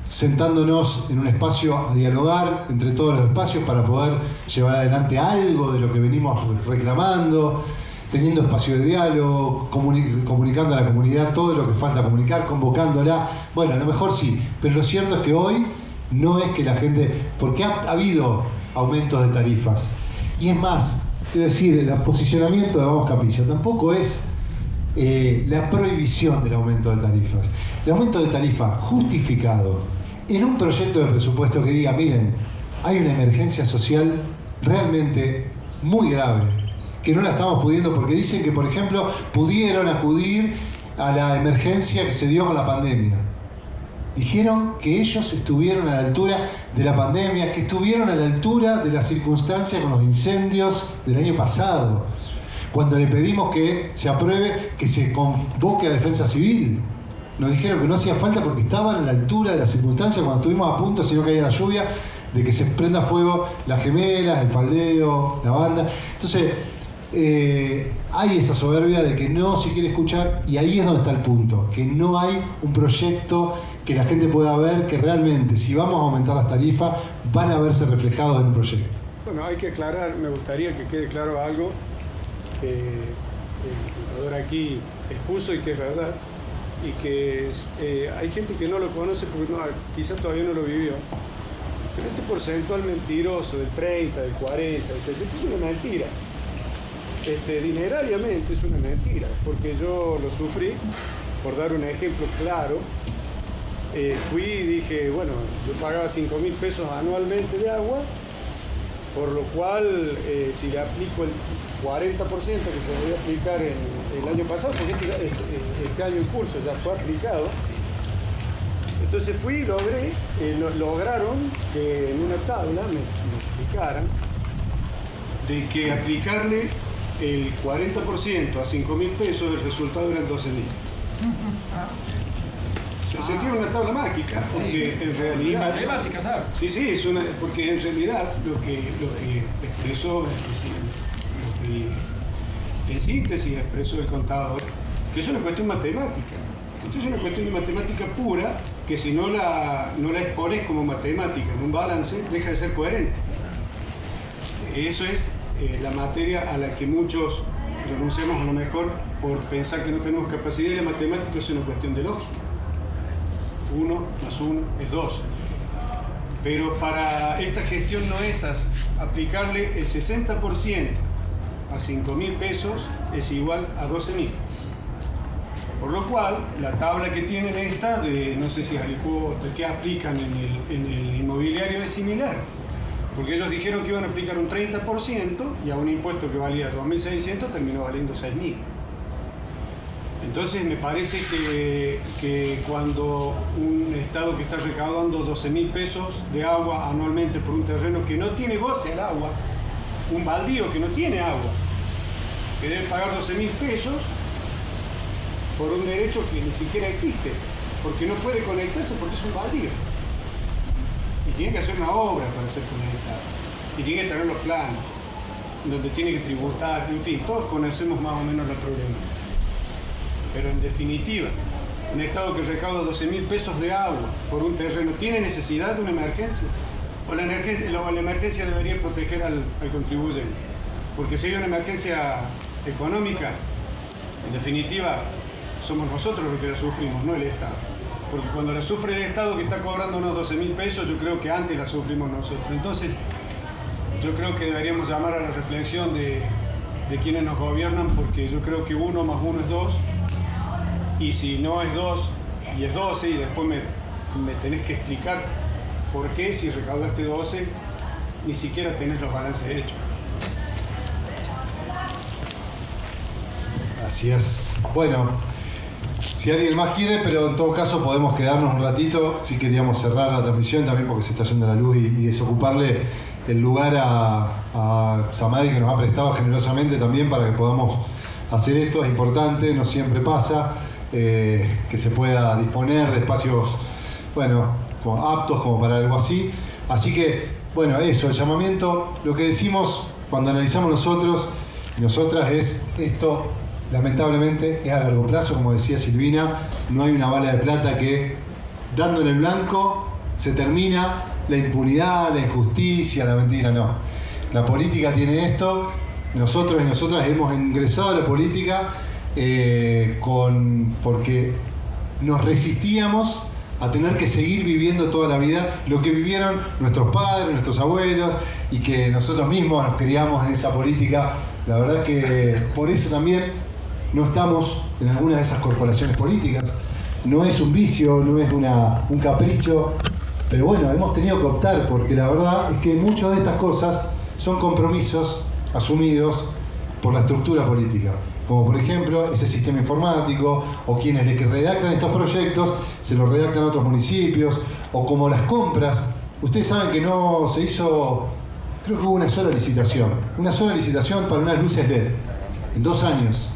sentándonos en un espacio a dialogar entre todos los espacios para poder llevar adelante algo de lo que venimos reclamando, teniendo espacio de diálogo, comunicando a la comunidad todo lo que falta comunicar, convocándola. Bueno, a lo mejor sí, pero lo cierto es que hoy no es que la gente, porque ha habido aumentos de tarifas, y es más, quiero decir, el posicionamiento de Vamos Capilla tampoco es la prohibición del aumento de tarifas. El aumento de tarifa justificado en un proyecto de presupuesto que diga, miren, hay una emergencia social realmente muy grave, que no la estamos pudiendo, porque dicen que, por ejemplo, pudieron acudir a la emergencia que se dio con la pandemia. Dijeron que ellos estuvieron a la altura de la pandemia, que estuvieron a la altura de la circunstancia con los incendios del año pasado, cuando le pedimos que se apruebe, que se convoque a Defensa Civil. Nos dijeron que no hacía falta porque estaban a la altura de la circunstancia cuando estuvimos a punto, si no caía la lluvia, de que se prenda fuego las gemelas, el faldeo, la banda. Entonces, hay esa soberbia de que no se quiere escuchar, y ahí es donde está el punto, que no hay un proyecto que la gente pueda ver que realmente, si vamos a aumentar las tarifas, van a verse reflejados en un proyecto. Bueno, hay que aclarar, me gustaría que quede claro algo que el contador aquí expuso y que es verdad, y que hay gente que no lo conoce porque quizás todavía no lo vivió. Pero este porcentual mentiroso del 30, del 40, del 60 es una mentira. Dinerariamente es una mentira, porque yo lo sufrí. Por dar un ejemplo claro, fui y dije, bueno, yo pagaba 5.000 pesos anualmente de agua, por lo cual si le aplico el 40% que se debía aplicar el año pasado, porque este año en curso ya fue aplicado, entonces fui y lograron que en una tabla me explicaran de que aplicarle el 40% a 5.000 pesos, el resultado eran 12.000. Se sentía una tabla mágica, porque en realidad... Matemáticas, ¿sabes? Sí, porque en realidad lo que expresó, en síntesis expresó el contador, que es una cuestión matemática. Entonces es una cuestión de matemática pura, que si no la expones como matemática en un balance, deja de ser coherente. Eso es la materia a la que muchos renunciamos a lo mejor por pensar que no tenemos capacidad, y la matemática es una cuestión de lógica. 1 más 1 es 2. Pero para esta gestión no es aplicarle el 60% a 5.000 pesos es igual a 12.000. Por lo cual, la tabla que tienen esta, de no sé si que aplican en el inmobiliario es similar. Porque ellos dijeron que iban a aplicar un 30% y a un impuesto que valía 2.600 terminó valiendo 6.000. Entonces me parece que cuando un Estado que está recaudando 12.000 pesos de agua anualmente por un terreno que no tiene goce al agua, un baldío que no tiene agua, que debe pagar 12.000 pesos por un derecho que ni siquiera existe, porque no puede conectarse porque es un baldío. Y tiene que hacer una obra para ser conectado. Y tiene que tener los planos, donde tiene que tributar, en fin, todos conocemos más o menos la problemática. Pero en definitiva, un Estado que recauda 12.000 pesos de agua por un terreno, ¿tiene necesidad de una emergencia? ¿O la emergencia debería proteger al contribuyente? Porque si hay una emergencia económica, en definitiva, somos nosotros los que la sufrimos, no el Estado. Porque cuando la sufre el Estado que está cobrando unos 12.000 pesos, yo creo que antes la sufrimos nosotros. Entonces, yo creo que deberíamos llamar a la reflexión de quienes nos gobiernan, porque yo creo que 1 más 1 es 2, y si no es 2 y es 12, y después me tenés que explicar por qué si recaudaste 12 ni siquiera tenés los balances hechos. Así es. Bueno, si alguien más quiere, pero en todo caso podemos quedarnos un ratito. Sí queríamos cerrar la transmisión también porque se está yendo la luz y desocuparle el lugar a Samadhi, que nos ha prestado generosamente también para que podamos hacer esto. Es importante, no siempre pasa, que se pueda disponer de espacios, bueno, aptos como para algo así. Así que, bueno, eso, el llamamiento, lo que decimos cuando analizamos nosotros y nosotras es esto. Lamentablemente es a largo plazo, como decía Silvina, no hay una bala de plata que, dando en el blanco, se termina la impunidad, la injusticia, la mentira, no. La política tiene esto, nosotros y nosotras hemos ingresado a la política porque nos resistíamos a tener que seguir viviendo toda la vida lo que vivieron nuestros padres, nuestros abuelos, y que nosotros mismos nos criamos en esa política. La verdad que por eso también no estamos en alguna de esas corporaciones políticas. No es un vicio, no es un capricho, pero bueno, hemos tenido que optar porque la verdad es que muchas de estas cosas son compromisos asumidos por la estructura política, como por ejemplo ese sistema informático, o quienes le que redactan estos proyectos se los redactan a otros municipios, o como las compras. Ustedes saben que no se hizo, creo que hubo una sola licitación para unas luces LED en 2 años.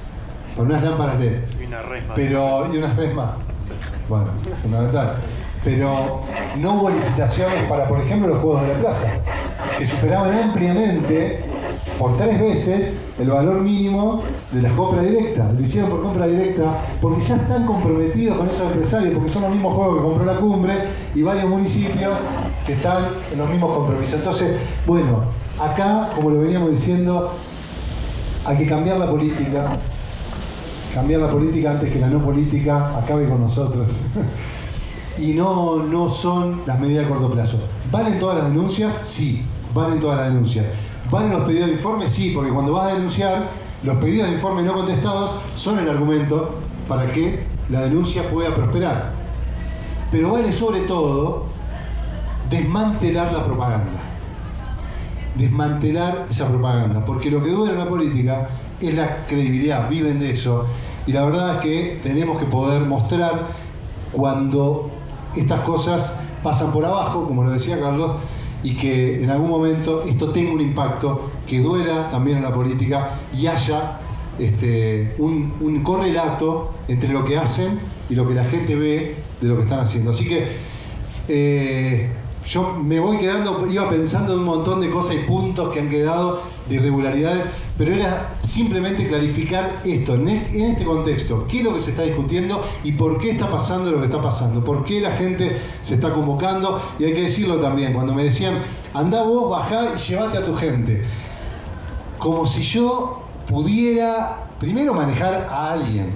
Para unas lámparas LED. Y unas resmas. Bueno, fundamental. Pero no hubo licitaciones para, por ejemplo, los juegos de la plaza, que superaban ampliamente, por 3 veces, el valor mínimo de las compras directas. Lo hicieron por compra directa, porque ya están comprometidos con esos empresarios, porque son los mismos juegos que compró la Cumbre y varios municipios que están en los mismos compromisos. Entonces, bueno, acá, como lo veníamos diciendo, hay que cambiar la política. Cambiar la política antes que la no política acabe con nosotros. Y no son las medidas de corto plazo. ¿Valen todas las denuncias? Sí, valen todas las denuncias. ¿Valen los pedidos de informe? Sí, porque cuando vas a denunciar, los pedidos de informe no contestados son el argumento para que la denuncia pueda prosperar. Pero vale sobre todo desmantelar la propaganda. Desmantelar esa propaganda, porque lo que dura en la política es la credibilidad, viven de eso, y la verdad es que tenemos que poder mostrar cuando estas cosas pasan por abajo, como lo decía Carlos, y que en algún momento esto tenga un impacto que duela también en la política y haya un correlato entre lo que hacen y lo que la gente ve de lo que están haciendo. Así que yo me voy quedando, iba pensando en un montón de cosas y puntos que han quedado de irregularidades, pero era simplemente clarificar esto, en este contexto, qué es lo que se está discutiendo y por qué está pasando lo que está pasando, por qué la gente se está convocando. Y hay que decirlo también, cuando me decían, andá vos, bajá y llevate a tu gente, como si yo pudiera, primero, manejar a alguien,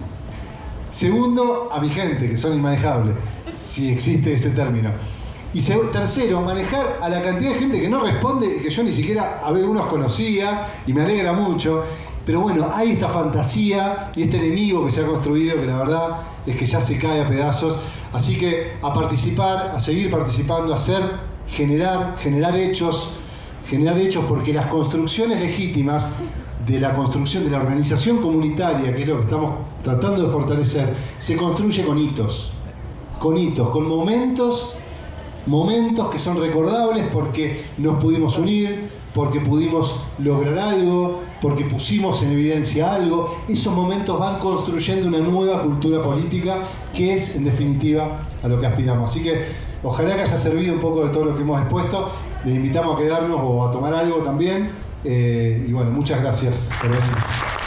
segundo, a mi gente, que son inmanejables, si existe ese término. Y tercero, manejar a la cantidad de gente que no responde, que yo ni siquiera a algunos conocía, y me alegra mucho. Pero bueno, hay esta fantasía y este enemigo que se ha construido, que la verdad es que ya se cae a pedazos. Así que a participar, a seguir participando, a hacer, generar hechos, porque las construcciones legítimas de la construcción de la organización comunitaria, que es lo que estamos tratando de fortalecer, se construye con hitos, con momentos que son recordables porque nos pudimos unir, porque pudimos lograr algo, porque pusimos en evidencia algo. Esos momentos van construyendo una nueva cultura política que es, en definitiva, a lo que aspiramos. Así que ojalá que haya servido un poco de todo lo que hemos expuesto. Les invitamos a quedarnos o a tomar algo también. Y bueno, muchas gracias por venir.